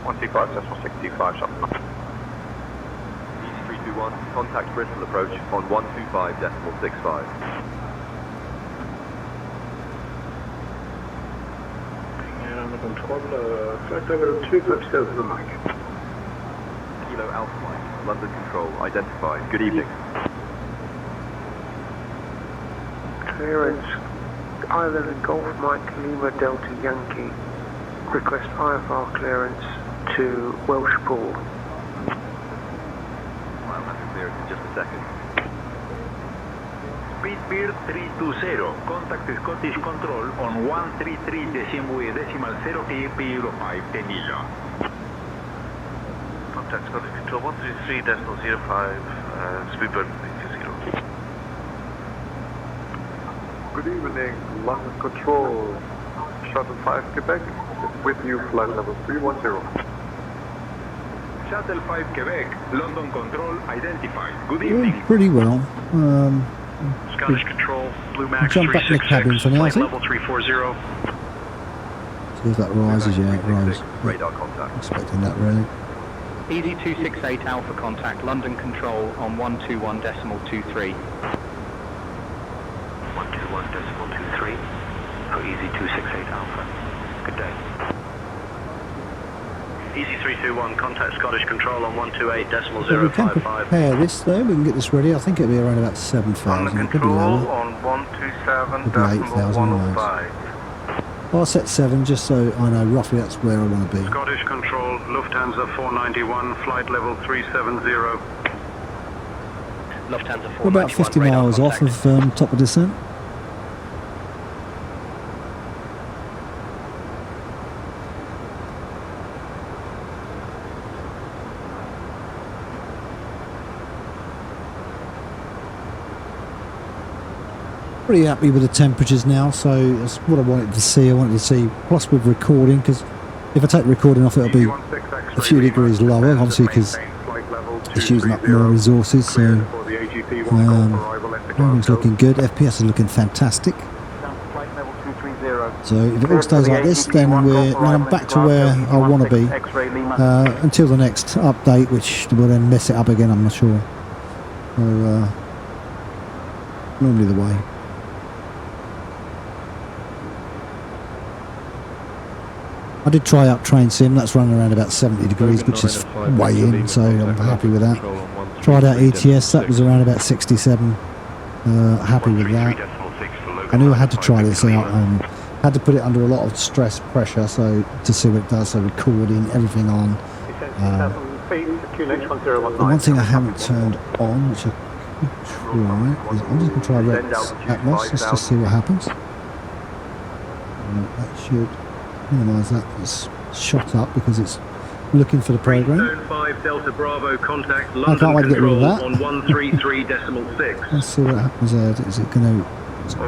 125.625, Shuttle. Easy 321, contact Bristol approach on 125.65. Control, flight level 257 Mike. Kilo Alpha Mike, London Control, identified. Good evening. Clearance, either Golf Mike Lima Delta Yankee. Request IFR clearance to Welsh Pool. I'll have the clearance in just a second. Speedbird 320, contact Scottish Control on 133.005 Tenilla. Contact Scottish Control 133.05, Speedbird 320. Good evening, London Control, Shuttle 5 Quebec, with you flight level 310. Shuttle 5 Quebec, London Control identified. Good evening. Pretty well. Scottish Control, Blue Max jump back in the cabin for now, I flight think. level 340. See if that rises. Yeah, it rises. Radar contact. Expecting that really. Easy 268 Alpha contact, London Control on 121.23. 121.23 for Easy 268 Alpha. Good day. Easy 321, contact Scottish Control on 128.055. So we can prepare this though. We can get this ready. I think it'll be around about 7,000. It could be lower. On 127.105. I'll set 7 just so I know roughly that's where I want to be. Scottish Control, Lufthansa 491, flight level 370. Lufthansa 491. We're about 50 miles off of top of descent. Pretty happy with the temperatures now, so that's what I wanted to see. I wanted to see, plus with recording, because if I take the recording off, it'll be a few degrees lower, obviously, because it's using up more resources. So everything's looking good. FPS is looking fantastic. So if it all stays like this, then I'm back to where I want to be until the next update, which will then mess it up again, I'm not sure. So normally the way. I did try out Train Sim, that's running around about 70 degrees, which is way in, so I'm happy with that. Tried out ETS, that was around about 67, happy with that. I knew I had to try this out, had to put it under a lot of stress pressure so to see what it does, so recording, everything on. The one thing I haven't turned on, which I could try, is I'm just going to try Red Atmos, just to see what happens. That should minimise that. It's shot up because it's looking for the program. Zone 5 Delta Bravo contact I can't wait to get rid of that. on 133.6. Let's see what happens there. Is it going to...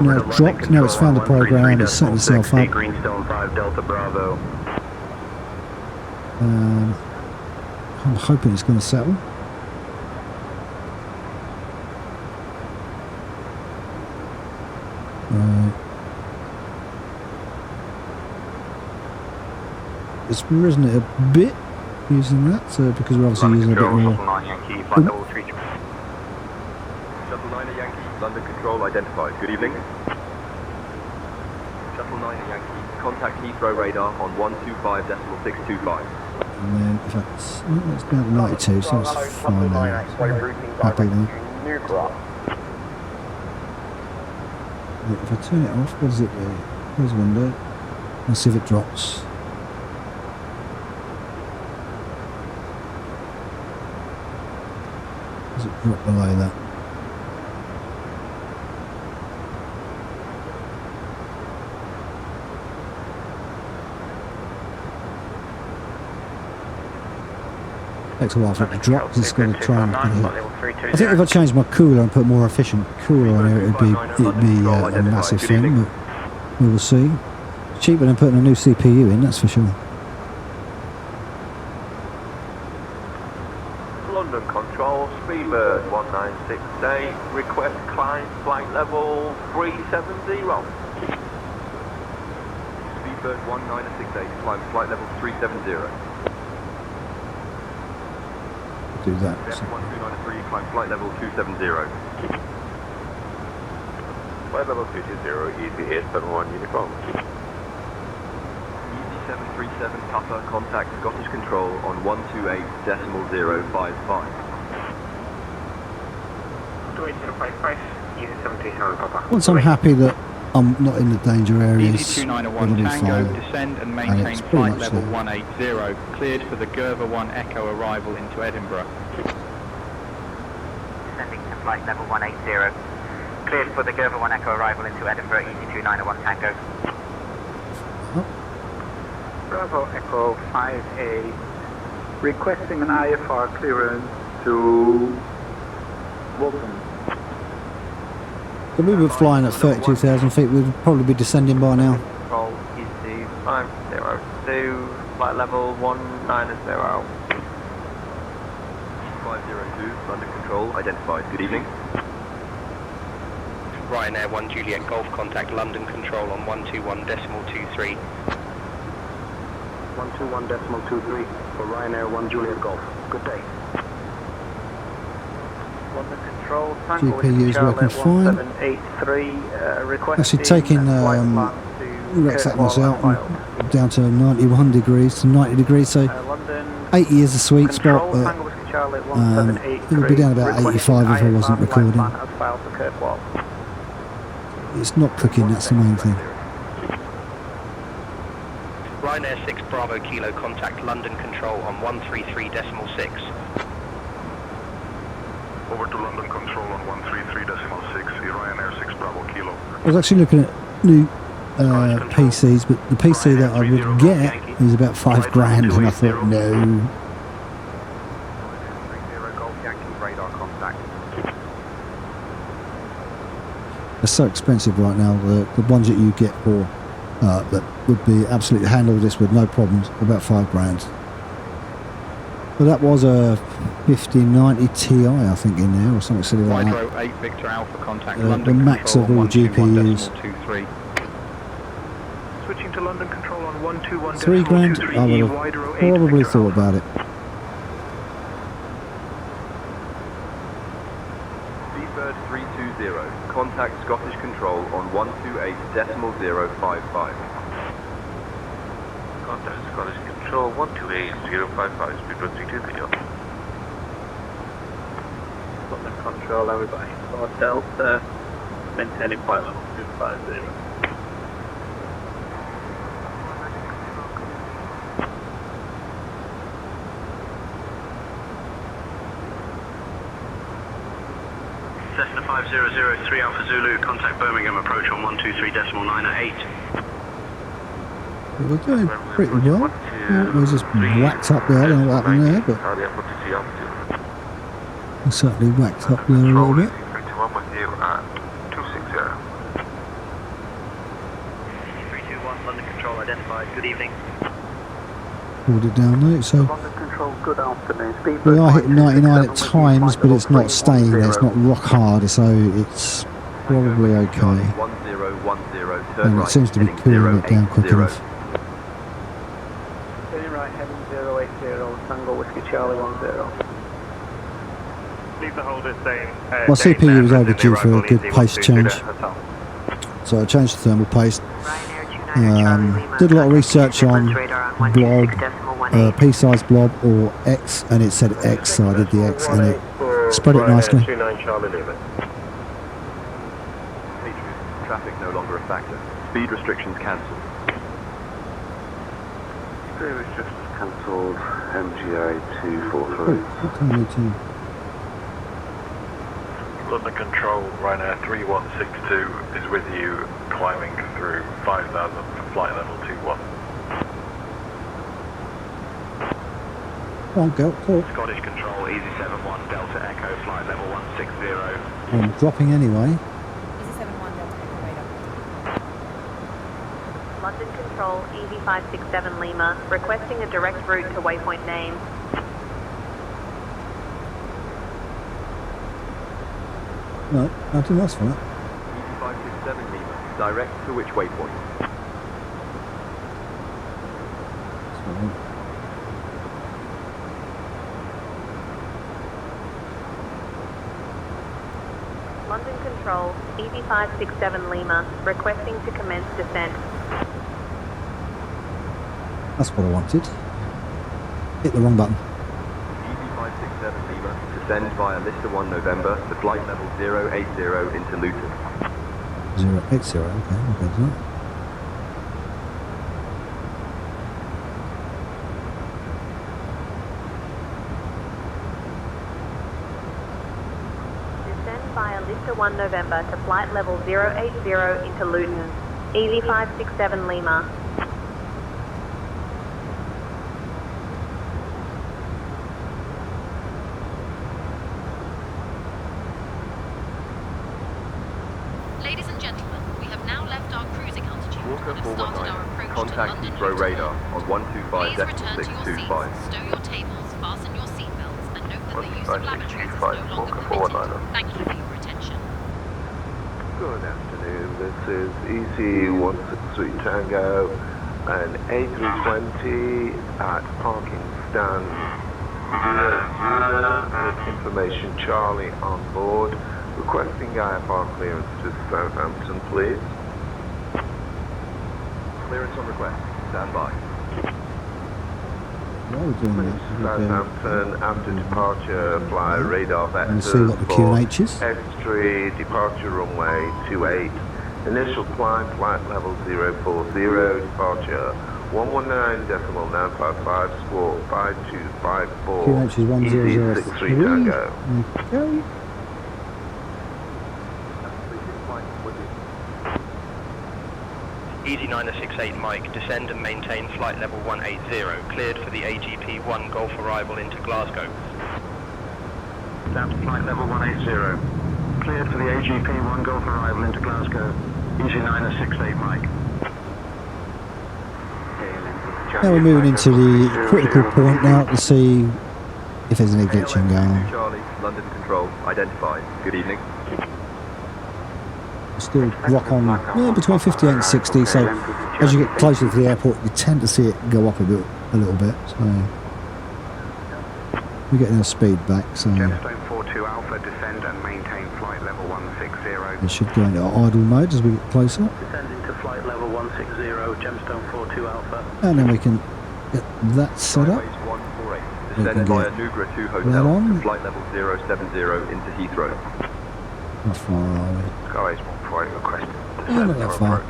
No, it's dropped. No, it's found the program. It's setting itself up. Greenstone 5 Delta Bravo. I'm hoping it's going to settle. It's risen it a bit using that, so because we're obviously using a bit more. Shuttle 9 Yankee, London Control identified. Good evening. Shuttle 9 Yankee, contact Heathrow radar on 125.625. And then if that's down to 92, so it's fine now. Happy then. If I turn it off, what does it do? There's a window. Let's see if it drops. Does it drop below that? Takes a while for it to drop. It's going to try and hit. I think if I change my cooler and put more efficient cooler on here, it'd be a massive thing. But we will see. It's cheaper than putting a new CPU in, that's for sure. London Control, Speedbird 1968, request climb flight level 370. Speedbird 1968, climb flight level 370. Do that. F1293, climb flight level 270. Flight level 220, easy 871 uniform. Easy 737 Papa, contact Scottish Control on 128.055. 28055, easy 737 Papa. Once I'm happy that I'm not in the danger areas, Easy it'll 291 be Tango, fine. descend and And maintain it's pretty flight much level there. 180, cleared for the Gerva 1 Echo arrival into Edinburgh. Descending to flight level 180, cleared for the Gerva 1 Echo arrival into Edinburgh, Easy 291 Tango. Bravo Echo 5A, requesting an IFR clearance to Walton. So we were flying at 32,000 feet, we'd probably be descending by now. Control, easy 502, flight level 190. 502, London Control, identified. Good evening. Ryanair 1 Juliet Golf, contact London Control on 121.23. 121.23 for Ryanair 1 Juliet Golf. Good day. London Control, GPU's working fine. 1783, Actually taking rucksack myself down to 91 degrees to 90 degrees, so 80 is a sweet spot, but it would be down about 85 if I wasn't recording. It's not cooking, that's the main thing. Ryanair 6 Bravo Kilo, contact London Control on 133.6. Over to London Control on 133.6, Ryanair 6 Bravo Kilo. I was actually looking at new PCs, but the PC that I would get is about $5,000, and I thought, no. They're so expensive right now. The ones that you get for that would be absolutely handle this with no problems, about $5,000. But that was a 5090 Ti, I think, in there, or something silly like that. 8 Victor Alpha, contact The London max of all GPUs. Switching to London Control on 121.23. $3,000. I would have probably thought about it. Seabird 320, contact Scottish Control on 128.055. Contact Scottish Control 128.055, Speedbird 320. London Control, everybody. For Delta, maintaining flight level 250. Cessna 5003 Alpha Zulu, contact Birmingham approach on 123.9 We're doing pretty well. We're just whacked up there. I don't know what happened there, but we certainly whacked up there a little bit. 321 London Control identified. Good evening. Pulled it down there, so London Control, good afternoon. we are hitting 99 at times, but it's not staying there. It's not rock hard, so it's probably okay. And it seems to be cooling it down quick enough. Turning right, heading 080, Tango Whiskey Charlie 10. Leave the holder same. My CPU was overdue for a good paste change, so I changed the thermal paste. Did a lot of research on blob, P-size blob or X, and it said X, so I did the X, and it spread it nicely. Traffic no longer a factor. Speed restrictions cancelled. Speed restrictions cancelled. MGA 243. London Control, Ryanair 3162 is with you, climbing through 5,000 for flight level 21. Come on, go, talk. Scottish Control, Easy 71 Delta Echo, flight level 160. I'm dropping anyway. London Control, EV567 Lima, requesting a direct route to waypoint name. No, I didn't ask for that. EV567 Lima, direct to which waypoint? London Control, EV567 Lima, requesting to commence descent. That's what I wanted. Hit the wrong button. EV567 Lima, descend via Lister 1 November to flight level 080 into Luton. 080, okay, I'll go to that. Descend via Lister 1 November to flight level 080 into Luton. EV567 Lima. Ladies and gentlemen, we have now left our cruising altitude and have started our approach to Contact London Heathrow radar on Please return to your seats, 125.625. stow your tables, fasten your seatbelts, and note that the use of SU5 for Lima. Thank you for your attention. Good afternoon, this is EC163 Tango and A320 at parking stand 00 with information Charlie on board, requesting IFR clearance to Southampton, please. Clearance on request, stand by. Southampton after departure, fly radar vectors see what the Q&H is. X3 departure runway 28. Initial climb flight level 040, departure 119.955, squawk 5254. Q&H is 1003. 63 Tango. Okay. Easy 968 Mike, descend and maintain flight level 180, cleared for the AGP 1 Golf arrival into Glasgow. Down to flight level 180. Cleared for the AGP 1 Golf arrival into Glasgow. Easy 968 Mike. Now we're moving into the critical point now to see if there's any glitching going on. Charlie, London Control, identified. Good evening. Still rock on between 58 and 60, so as you get closer to the airport you tend to see it go up a little bit, so we're getting our speed back, so Gemstone 42 Alpha, descend and maintain flight level 160. it should go into idle mode as we get closer, Descend into flight level 160, Gemstone 42 Alpha. and then we can get that set up. Descend via Nugra 2 Hotel to flight level 070 into Heathrow. How far are we? Guys, 148 requesting Yeah, not that far. A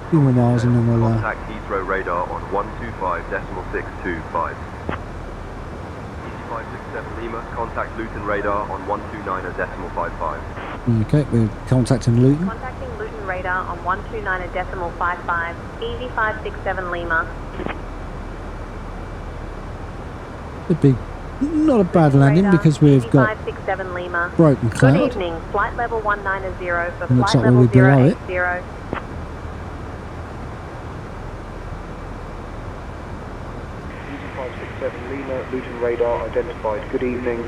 few more miles and then we'll contact Heathrow radar on 125.625. EC567 Lima, contact Luton radar on 129.55. Okay, we're contacting Luton. Contacting Luton radar on 129.55. EV567 Lima. It'd be not a bad landing because we've got 567 Lima. broken cloud. Good evening. Flight level 190 for And looks flight like we'll level be below it. 080. EC567 Lima, Luton radar identified. Good evening.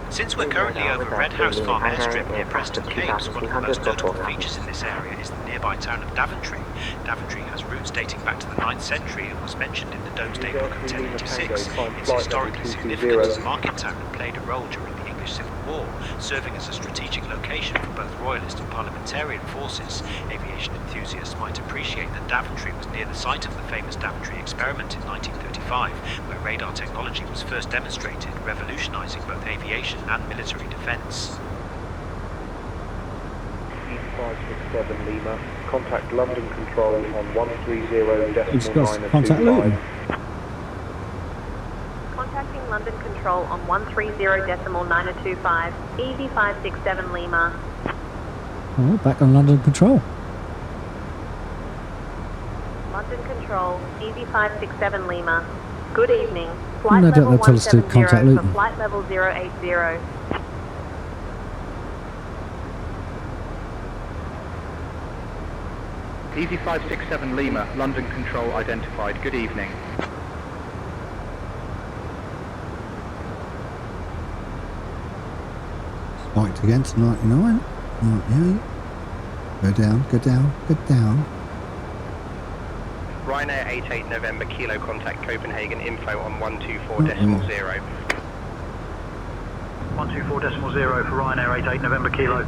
Since we're currently over Red House Farm airstrip near Preston Capes, one of the most notable features in this area is the nearby town of Daventry. Daventry has roots dating back to the 9th century and was mentioned in the Domesday Book of 1086. It's historically significant as a market town and played a role during the English Civil War, serving as a strategic location for both royalist and parliamentarian forces. Aviation enthusiasts might appreciate that Daventry was near the site of the famous Daventry experiment in 1935, where radar technology was first demonstrated, revolutionising both aviation and military defence. EC567 Lima, contact London Control on 130.925. Contact Luton. Contacting London Control on 130.925. EV567 Lima. Oh, back on London Control. London Control, EV567 Lima. Good evening. Flight No doubt level they'll tell us to 170 contact for Luton. flight level 080. Easy 567 Lima, London Control identified. Good evening. Spiked again to 99. 98. Go down, go down, go down. Ryanair 88 November Kilo, contact Copenhagen, info on 124.0. 124.0 for Ryanair 88 November Kilo.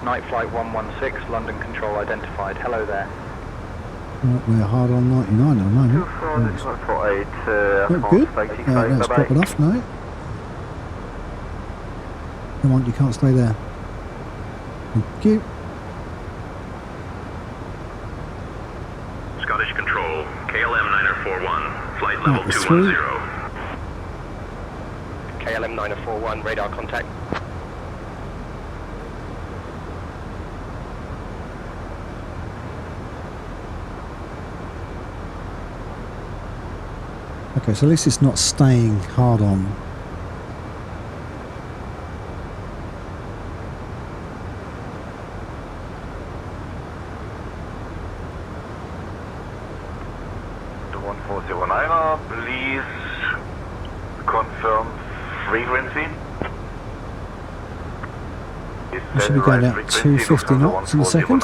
Night flight 116, London Control identified. Hello there. We're hard on 99 at the moment. Not good. Let's drop it off now. Come on, you can't stay there. Thank you. Scottish Control, KLM 9041, flight level 210. KLM 9041, radar contact. Okay, so at least it's not staying hard on. 1409, please confirm frequency. We should be going out 250 knots in a second.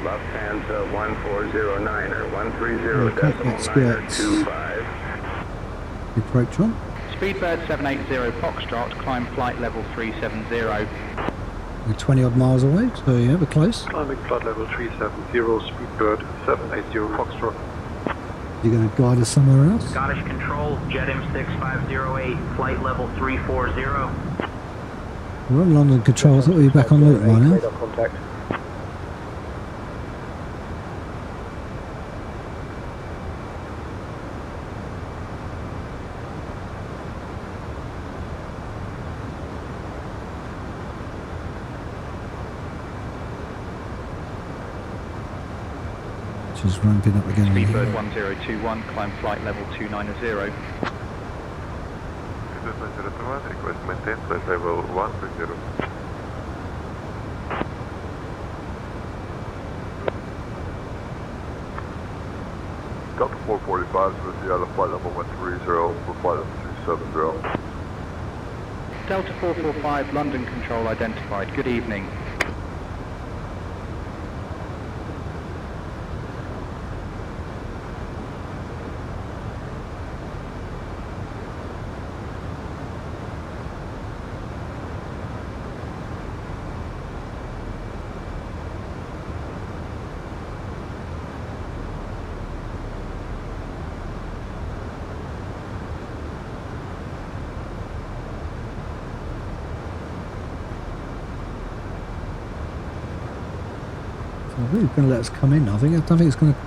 Lufthansa 1409 or 130.25. Approach on. Speedbird 780 Foxtrot, climb flight level 370. We're 20 odd miles away, so yeah, we're close. Climbing flight level 370, Speedbird 780 Foxtrot. You're going to guide us somewhere else? Scottish Control, Jetim 6508, flight level 340. We're on London Control, I thought we were back on Luton by now. Radar contact. Just ramping up again. Speedbird 1021, climb flight level 290. Request maintain flight level 130. Delta 445 with the other flight level 130 for flight level 270. Delta 445, London Control identified. Good evening. I think it's going to let us come in. I don't think it's going to.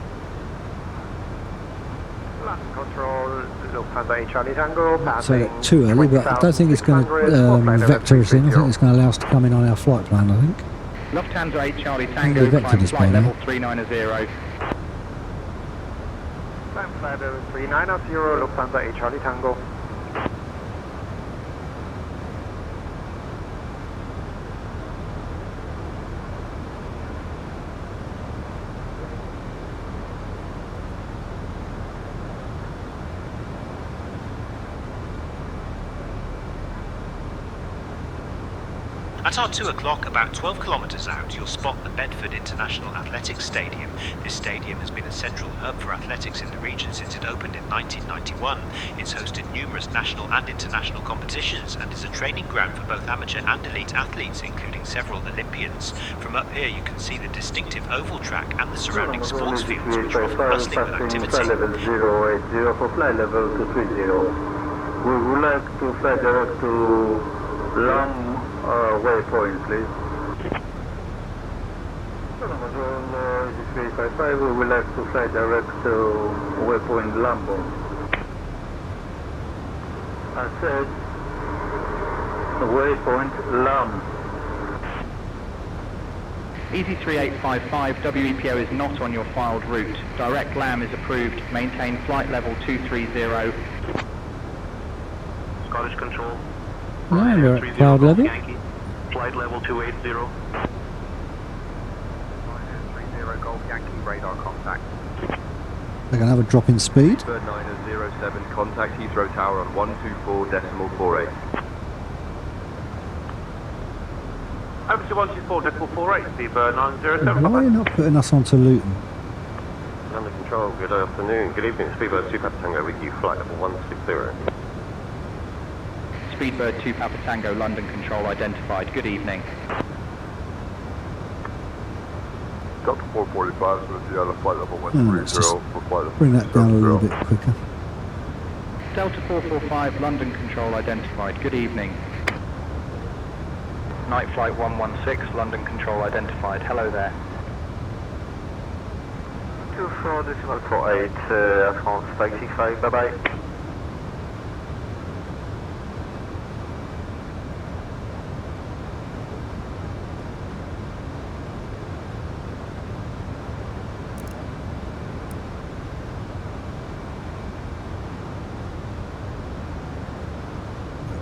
Control, Lufthansa Charlie Tango, passing. So too early, but I don't think it's going to vector us in. I think it's going to allow us to come in on our flight plan. I think. Lufthansa 8 Charlie Tango, climb flight level 390. Climb flight level 390, Lufthansa 8 Charlie Tango. At our 2 o'clock, about 12 kilometres out, you'll spot the Bedford International Athletics Stadium. This stadium has been a central hub for athletics in the region since it opened in 1991. It's hosted numerous national and international competitions and is a training ground for both amateur and elite athletes, including several Olympians. From up here you can see the distinctive oval track and the surrounding sports fields, which are often bustling with activity. Flight level 080 for flight level 230. We would like to fly direct to Lam waypoint, please. Amazon 355, we would like to fly direct to waypoint Lambo. I said waypoint Lam. Easy 3855, WEPO is not on your filed route. Direct LAM is approved. Maintain flight level 230. Scottish Control. Yeah, we're at cloud level. Yankee, flight level 280. 30 Golf Yankee, radar contact. They're going to have a drop in speed. Bird 907, contact Heathrow Tower on 124.48. Over to 124.48, Speedbird 907. Why are you not putting us onto Luton? London Control, good afternoon. Good evening, Speedbird 2 Papa Tango with you, flight level 160. Speedbird 2 Papa Tango, London Control identified. Good evening. Delta 445 with the other flight level 130 for flight level Bring that down a little bit quicker. Delta 445, London Control identified. Good evening. Night flight 116, London Control identified. Hello there. 24.48, Air France 85, bye-bye.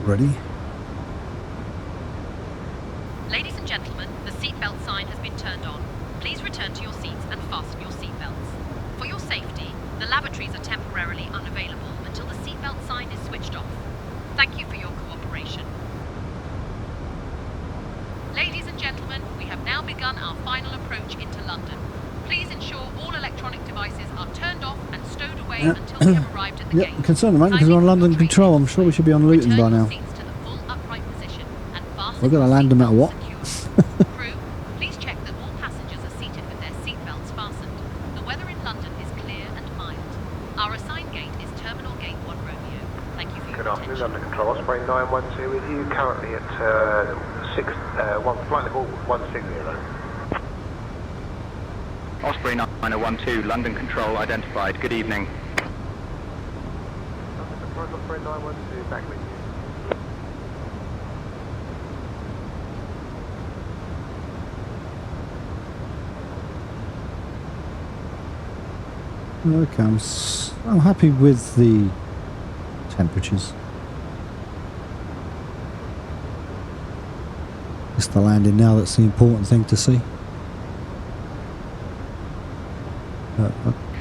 Ready? Ladies and gentlemen, the seatbelt sign has been turned on. Please return to your seats and fasten your seatbelts. temporarily unavailable until the seatbelt sign is switched off. Thank you for your cooperation. Ladies and gentlemen, we have now begun our final approach into London. Please ensure all electronic devices are turned off and stowed away until we have arrived at the gate. I'm concerned, mate, because we're on London Control. I'm sure we should be on Luton by now. We're going to land no matter what. Crew, please check that all passengers are seated with their seatbelts fastened. The weather in London is clear and mild. Our assigned gate is Terminal Gate 1 Romeo. Thank you for your attention. Good afternoon, London Control. Osprey 912 with you. Currently at flight level 160. Osprey 9012, London Control identified. Good evening. Osprey 912, back with you. Okay, I'm happy with the temperatures. It's the landing now that's the important thing to see.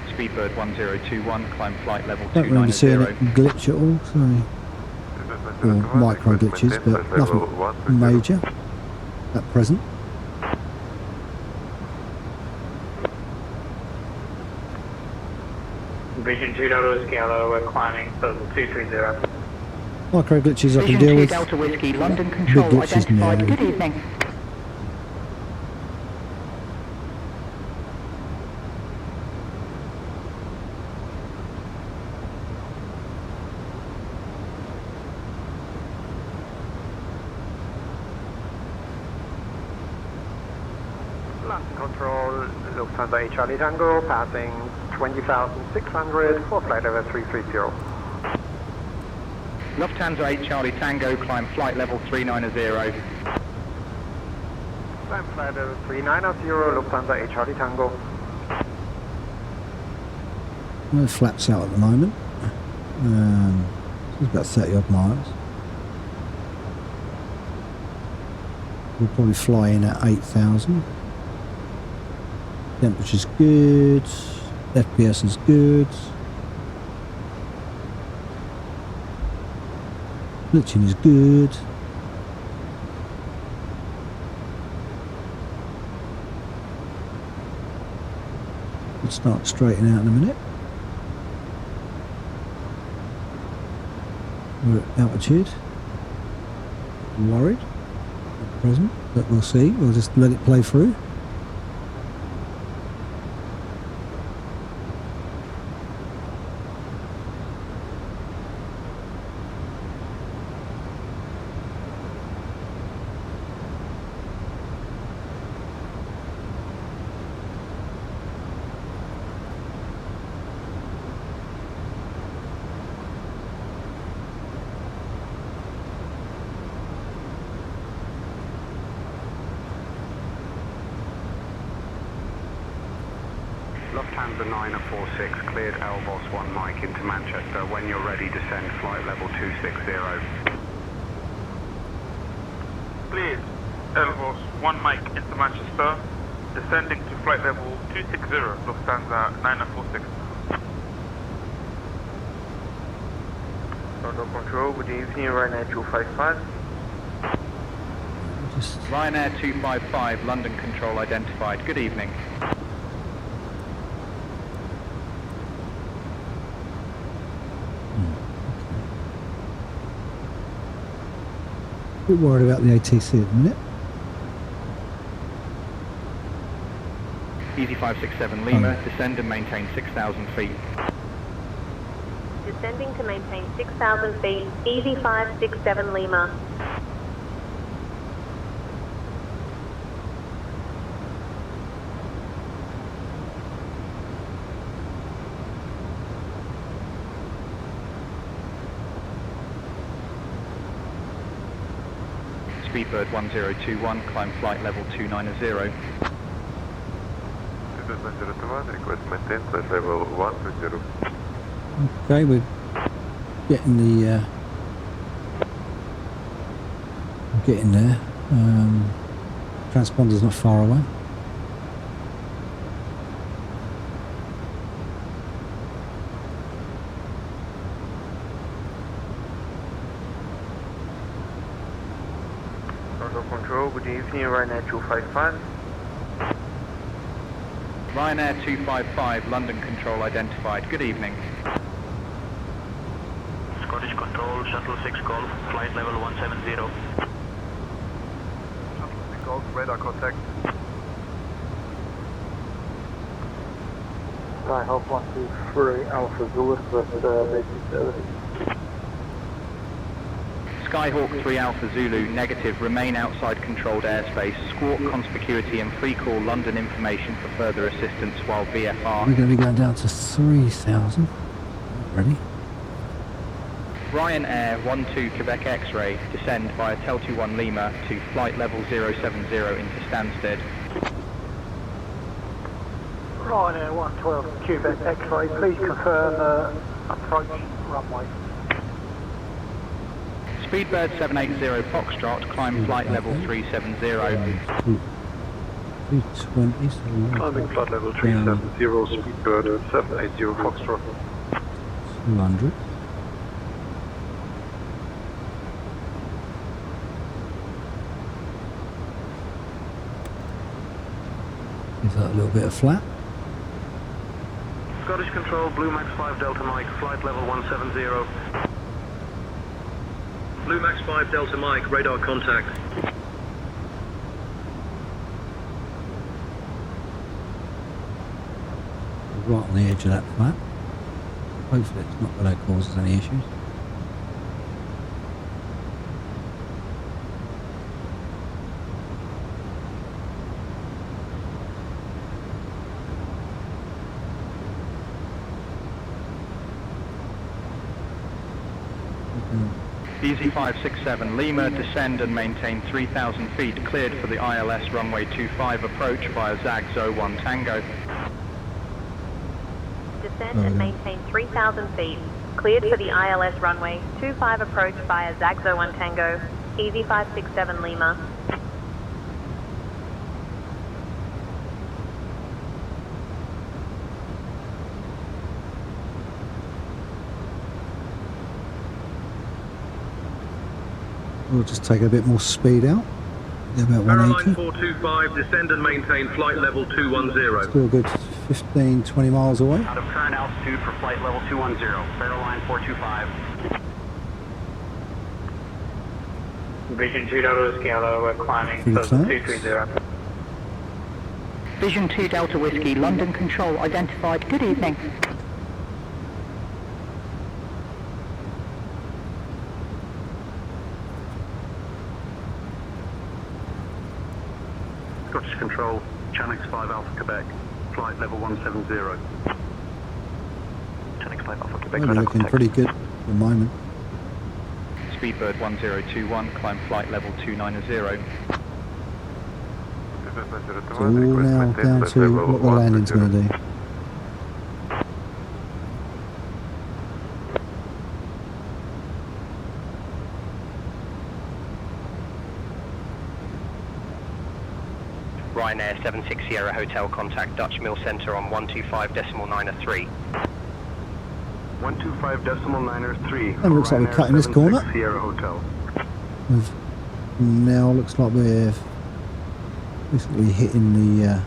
Speedbird 1021, climb flight level 290. Don't remember seeing it glitch at all, sorry. Or micro glitches, but nothing major at present. Vision 2 Delta Whiskey, hello, we're climbing level 230. Micro glitches I can deal with. Delta Whiskey, London Control big glitches identified. no. Good evening. London Control, Lufthansa 8 Charlie Tango, passing 20,600 for flight level 330. Lufthansa 8 Charlie Tango, climb flight level 390. Climb flight level 390, Lufthansa 8 Charlie Tango. No flaps out at the moment. It's about 30 odd miles. We'll probably fly in at 8,000. Temperature's good. FPS is good. Glitching is good. We'll start straightening out in a minute. We're at altitude. I'm worried at present, but we'll see. We'll just let it play through. Lufthansa 946, cleared Elbos 1 Mike into Manchester. When you're ready, descend flight level 260. Please, Elbos 1 Mike into Manchester, descending to flight level 260, Lufthansa 946. London Control, good evening, Ryanair 255. Ryanair 255, London Control identified. Good evening. A bit worried about the ATC at the minute. Easy 567 Lima, descend and maintain 6,000 feet. Descending to maintain 6,000 feet, Easy 567 Lima. Speedbird 1021, climb flight level 290. Request maintain flight level 120. Okay, we're getting the getting there. Transponder's not far away. Central Control, good evening, Ryanair 255. Ryanair 255, London Control identified. Good evening. Scottish Control, Shuttle 6 Golf, flight level 170. Shuttle 6 Golf, radar contact. Skyhawk 123 Alpha Zulu, basic service. Skyhawk 3 Alpha Zulu, negative, remain outside controlled airspace. Squawk conspicuity and free call London information for further assistance while VFR. We're going to be going down to 3,000. Ready? Ryanair 12 Quebec X-ray, descend via Tel21 Lima to flight level 070 into Stansted. Ryanair 112 Quebec X-ray, please confirm approach runway. Speedbird 780 Foxtrot, climb flight level 370. 320, so Climbing flight level 370, Speedbird 780 Foxtrot. 200. Is that a little bit of flat? Scottish Control, Blue Max 5 Delta Mike, flight level 170. Blue Max 5 Delta Mike, radar contact. Right on the edge of that flat. Hopefully it's not going to cause us any issues. Easy 567 Lima, descend and maintain 3,000 feet, cleared for the ILS runway 25 approach via Zag 01 Tango. Descend and maintain 3,000 feet, cleared for the ILS runway 25 approach via Zag 01 Tango, Easy 567 Lima. We'll just take a bit more speed out. About 180. 425, descend and maintain flight level 210. Still a good 15, 20 miles away. Out of current altitude for flight level 210, Barrowline 425. Vision 2 Delta Whiskey, we're climbing Pretty close to 230. Vision 2 Delta Whiskey, London Control identified. Good evening. Scottish Control, Chanix 5 Alpha Quebec, flight level 170. Chanix 5 Alpha Quebec, Well, we're looking pretty good at the moment. Speedbird 1021, climb flight level 290. So all now down to what the landing's going to do. Ryanair 76 Sierra Hotel, contact Dutch Mill Centre on 125.903. 125.903. And it looks like we're cutting this corner. Sierra Hotel. Now looks like we're basically hitting the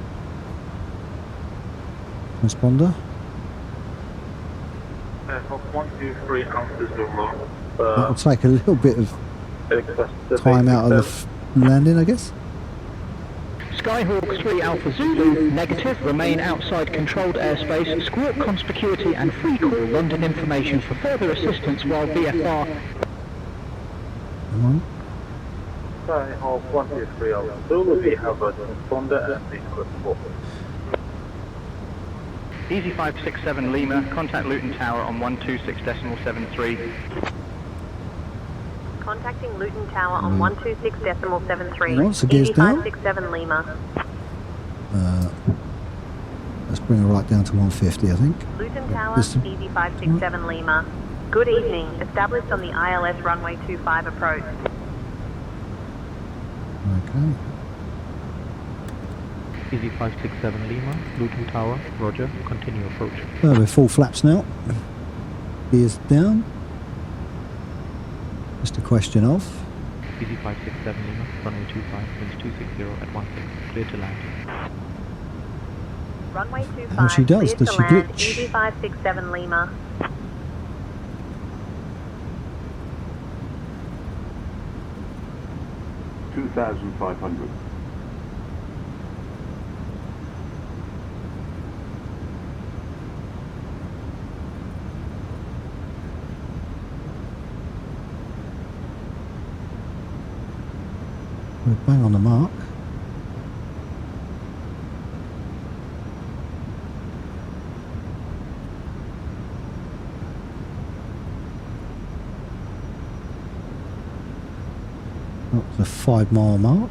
transponder. Hawk 123 Alpha Zulu. That'll take a little bit of time out of the landing, I guess. Skyhawk 3 Alpha Zulu, negative, remain outside controlled airspace, squawk conspicuity and free call London information for further assistance while VFR. Come on. Skyhawk 123 Alpha Zulu, we have a transponder and we have a squawk. Easy 567 Lima, contact Luton Tower on 126.73. Contacting Luton Tower on 126.73. Once the gear's Easy down. 567 Lima. Let's bring her right down to 150, I think. Luton Tower, Easy 567 Lima. Good evening. Established on the ILS runway 25 approach. Okay. Easy 567 Lima, Luton Tower, roger, continue approach. We're full flaps now. Gears down. Just a question of. EZ567 Lima, runway 25, winds 260 at 16, clear to land. Runway 25, How she does cleared to she land, glitch? EZ567 Lima. $2,500. We're bang on the mark. Up to the 5 mile mark.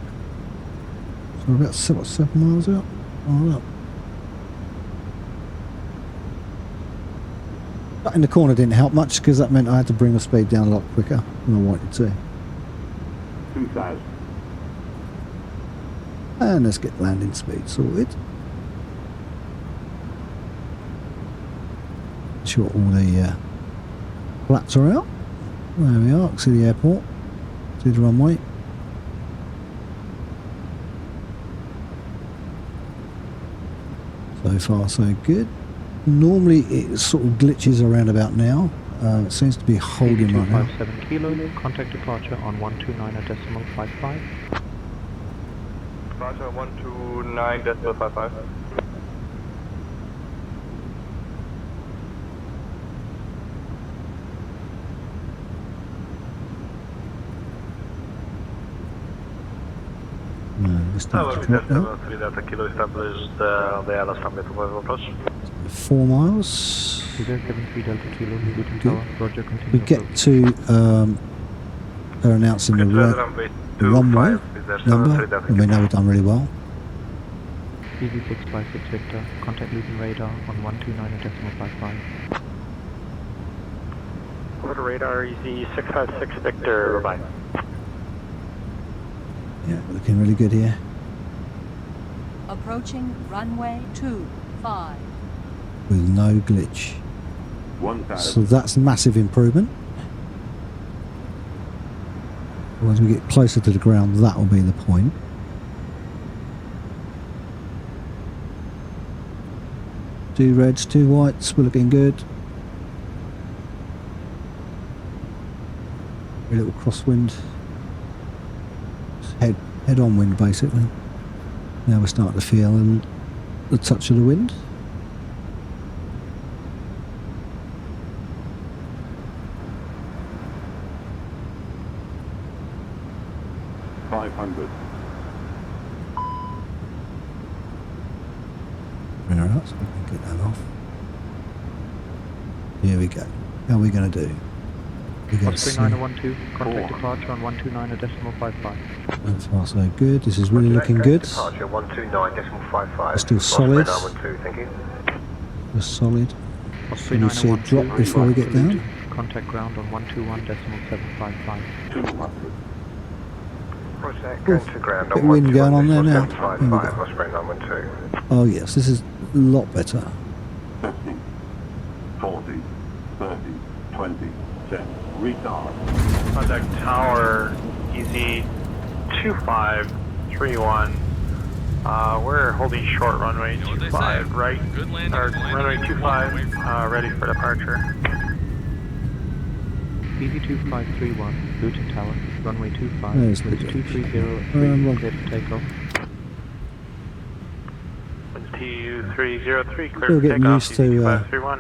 So we're about 7 miles out. Oh, up. That in the corner didn't help much because that meant I had to bring the speed down a lot quicker than I wanted to. 2,000. And let's get landing speed sorted. Sure all the flaps are out. There we are, see the airport, see the runway. So far so good. Normally it sort of glitches around about now. It seems to be holding right now. 257 kilo, contact departure on 129.55. Departure 129.55. Tower Delta 3 Delta Kilo established on the ILS family to wave approach. 4 miles. 73 Delta Kilo, Luton Tower, Roger, continue. We get to they're announcing the runway number, and we know we've done really well. EZ656 Victor, contact Luton radar on 129.55. Over to radar, EZ656 Victor, bye. Yeah, we're looking really good here. Approaching runway 25. With no glitch. 1,000. So that's a massive improvement. Once we get closer to the ground, that will be the point. Two reds, two whites, we're looking good. A little crosswind. Head on wind basically. Now we're starting to feel the touch of the wind. $500. Bring her up so we can get that off. Here we go. How are we going to do? We're going to see. 3912, contact departure on 129.55. So far so good. This is really looking good. Departure 129.55. It's still solid. Thank you. Just solid. Can you see a drop before we get down? Contact ground on 121.755. 200. Going to ground Bit on of wind going on there now. 121.755. Oh yes, this is a lot better. 50, 40, 30, 20, 10. Retard. Contact tower EZ2531. We're holding short runway 25 right. Or runway 25 ready for departure. EZ2531, Luton Tower, runway 25, There's winds the 230 at 3, clear to takeoff. Winds TU303, clear Still for getting takeoff, used to EZ531.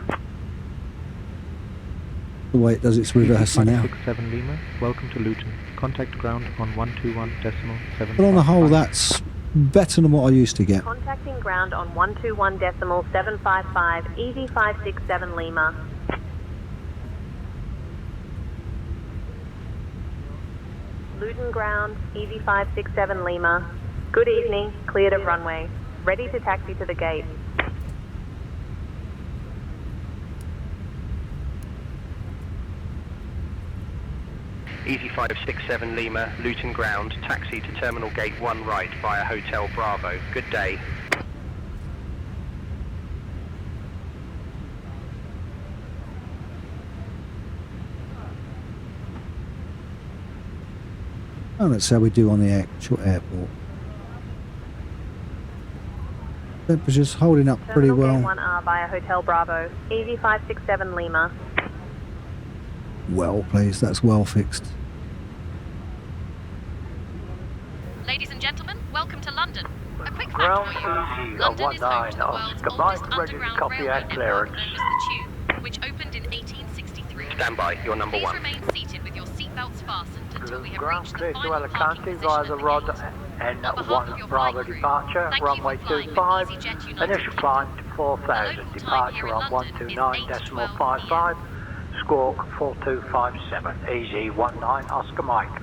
the way it does its reversing now. 567 Lima, welcome to Luton. Contact ground on 121.755. But on the whole, that's better than what I used to get. Contacting ground on 121.755, EZ567 Lima. Luton ground, EZ567 Lima. Good evening, cleared of runway. Ready to taxi to the gate. EZ567 Lima, Luton ground, taxi to terminal gate 1 right via Hotel Bravo. Good day. And that's how we do on the actual airport. Temperature's holding up pretty Terminal well. Gate 1R via Hotel Bravo. Easy 567 Lima. Well, please, that's well fixed. Ladies and gentlemen, welcome to London. A quick fact Ground for you. Easy, London is home to the 19 world's Oscar oldest Mike, ready to underground copy railway our network clearance. known as the Tube, which opened in 1863. Stand by, you're number Please one. remain seated with your seatbelts fastened until we have Ground reached clear the to final parking Alicante position via at the the rod gate. and On behalf 1 of your Bravo flight crew, departure, thank you runway for flying with 25, EasyJet United initial Kingdom. climb to The 4000, local time departure here in on London is 129.55, squawk 4257, easy 19 Oscar Mike.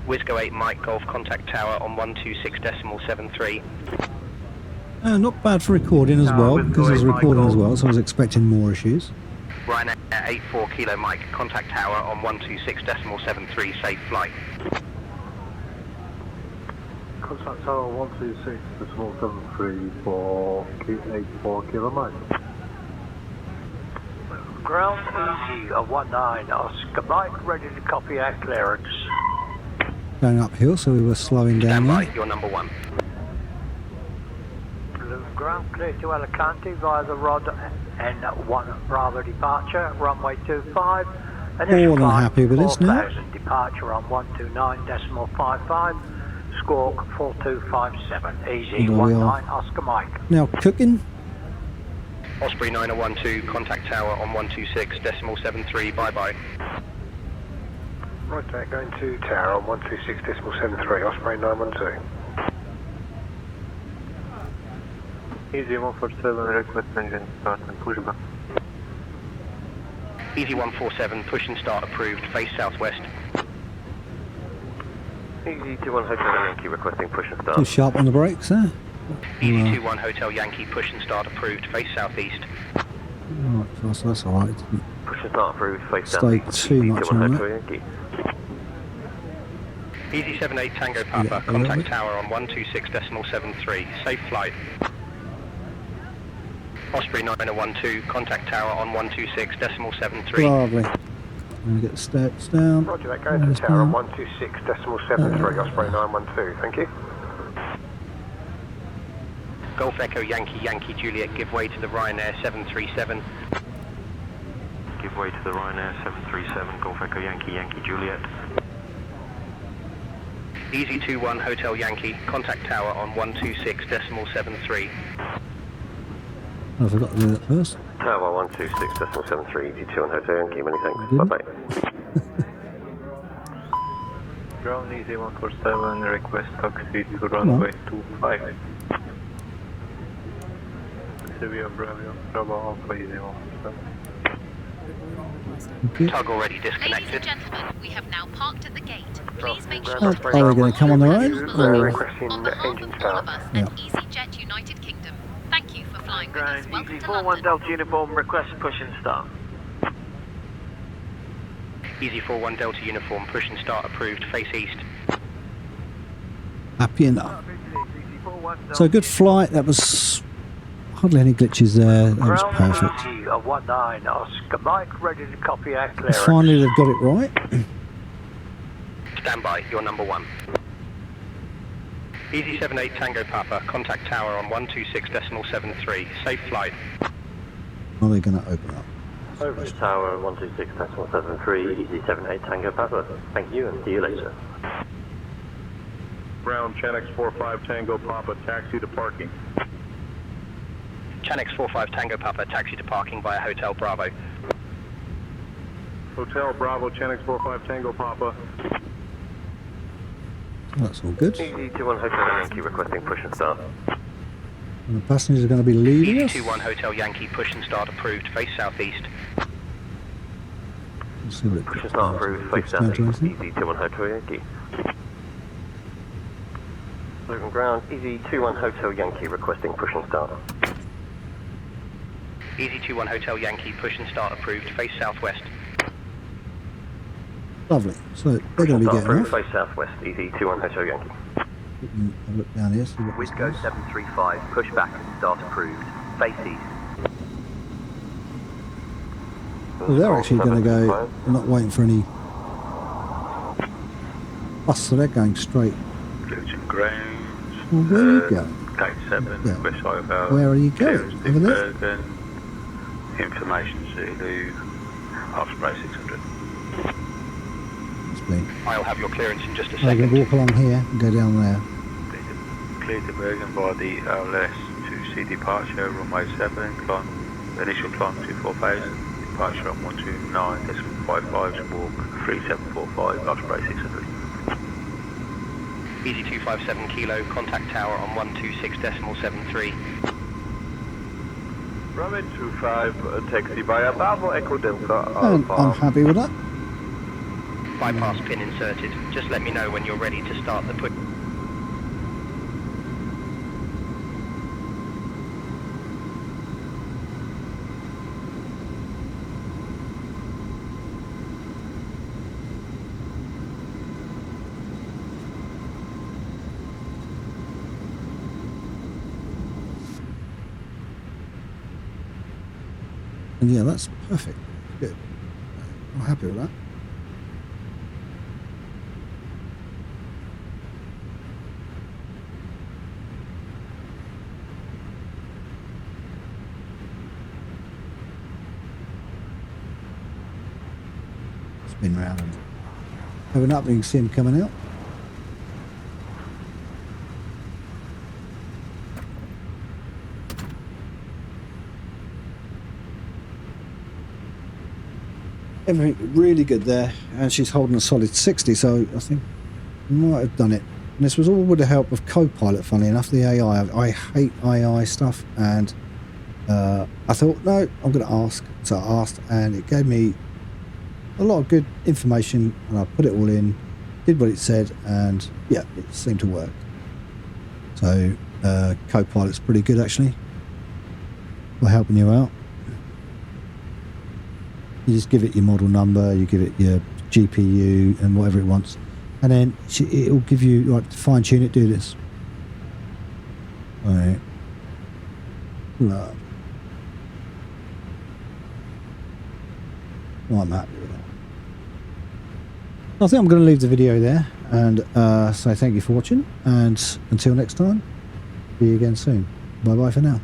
Whizgo 8 Mike Golf contact tower on 126.73. Not bad for recording as well, because I was recording as well, so I was expecting more issues. Ryanair 84 Kilo Mike contact tower on 126.73, safe flight. Contact tower 126.73 for 84 Kilo Mike. Ground easy 19 Oscar Mike, ready to copy our clearance. Going uphill, so we were slowing down there. You're number one. Ground clear to Alicante via the rod and 1 Bravo departure, runway 25. More than happy with this now. Departure on 129.55, squawk 4257, easy 19 Oscar Mike. Now cooking. Osprey 9012 contact tower on 126.73, bye bye. Right, going to tower on 126.73, Osprey 912. Easy 147, request engine start and pushback. Easy 147, push and start approved, face southwest. Easy 21 Hotel Yankee requesting push and start. Too sharp on the brakes there. Easy 21 Hotel Yankee, push and start approved, face southeast. Right, so that's alright. Push and start approved, face Stay southeast. too much on Hotel that. Yankee. Easy 78 Tango Papa, contact tower on 126.73, safe flight. Osprey 9012, contact tower on 126.73. Lovely. I'm going to get the steps down. Roger that, going to tower on 126.73, Osprey 912, thank you. Golf Echo Yankee, Yankee Juliet, give way to the Ryanair 737. Give way to the Ryanair 737, Golf Echo Yankee, Yankee Juliet. Easy 21 Hotel Yankee, contact tower on 126.73. I forgot to do that first. Tower 126.73, Easy 21 Hotel Yankee, many thanks. Didn't. Bye-bye. Ground Easy 147, request taxi to runway 25. Sevilla Bravo Alpha Easy 147. Tug already Ladies disconnected. and gentlemen, we have now parked at the gate. Please make sure Are they going to come on their own? Or? Requesting engine start. and EasyJet United Kingdom. Thank you for flying with us. Welcome to 41 London. Delta uniform, request push and start. Easy 41 Delta uniform, push and start approved, face east. Happy enough. So good flight. That was hardly any glitches there. That was perfect. 19 Oscar Mike, ready to copy our clearance. Finally, they've got it right. Stand by, you're number one. Easy 78 Tango Papa, contact tower on 126.73, safe flight. Are they going to open up? Over to Tower 126.73, Easy 78 Tango Papa. Thank you and see you later. Ground Chanex 45 Tango Papa, taxi to parking. Chanex 45 Tango Papa, taxi to parking via Hotel Bravo. Hotel Bravo, Chanex 45 Tango Papa. That's all good. Easy 21 Hotel Yankee requesting push and start. And the passengers are going to be leaving Easy us. 21 Hotel Yankee, push and start approved, face southeast. Let's see what it Push and start approved, face southeast. Easy 21 Hotel Yankee. Open ground, Easy 21 Hotel Yankee requesting push and start. Easy 21 Hotel Yankee, push and start approved, face southwest. Lovely. So they're going to be getting off. Face southwest, Easy 21 Hotel Yankee. Have a look down here. See what this Whizgo does. 735, push back and start approved. Face east. Well, they're actually going to go. They're not waiting for any Oh, so they're going straight. Luton Grounds. Well, where are you going? Gate 7, Yeah. West Over. Where are you going? Over there? Bergen, Information Zulu, Osprey 600. I'll have your clearance in just a I'm second. going to walk along here and go down there. Clear to Bergen via the LS to C departure, runway 7, climb, initial climb 24,000, departure on 129.55, squawk 3745, Osprey 600. Easy 257 kilo, contact tower on 126.73. Runway 25, taxi via Bravo Echo Delta And Alpha. I'm happy with that. Bypass pin inserted. Just let me know when you're ready to start the put. And yeah, that's perfect. Good. I'm happy with that. Spin round and open up and you can see him coming out. Everything really good there, and she's holding a solid 60, so I think we might have done it. And this was all with the help of Copilot, funny enough, the AI. I hate AI stuff, and I thought, no, I'm going to ask. So I asked, and it gave me a lot of good information, and I put it all in, did what it said, and yeah, it seemed to work. So Copilot's pretty good, actually, for helping you out. You just give it your model number, you give it your GPU and whatever it wants, and then it'll give you, like, fine tune it, do this. Alright. Love. Well, I'm happy with that. I think I'm going to leave the video there and say thank you for watching, and until next time, see you again soon. Bye bye for now.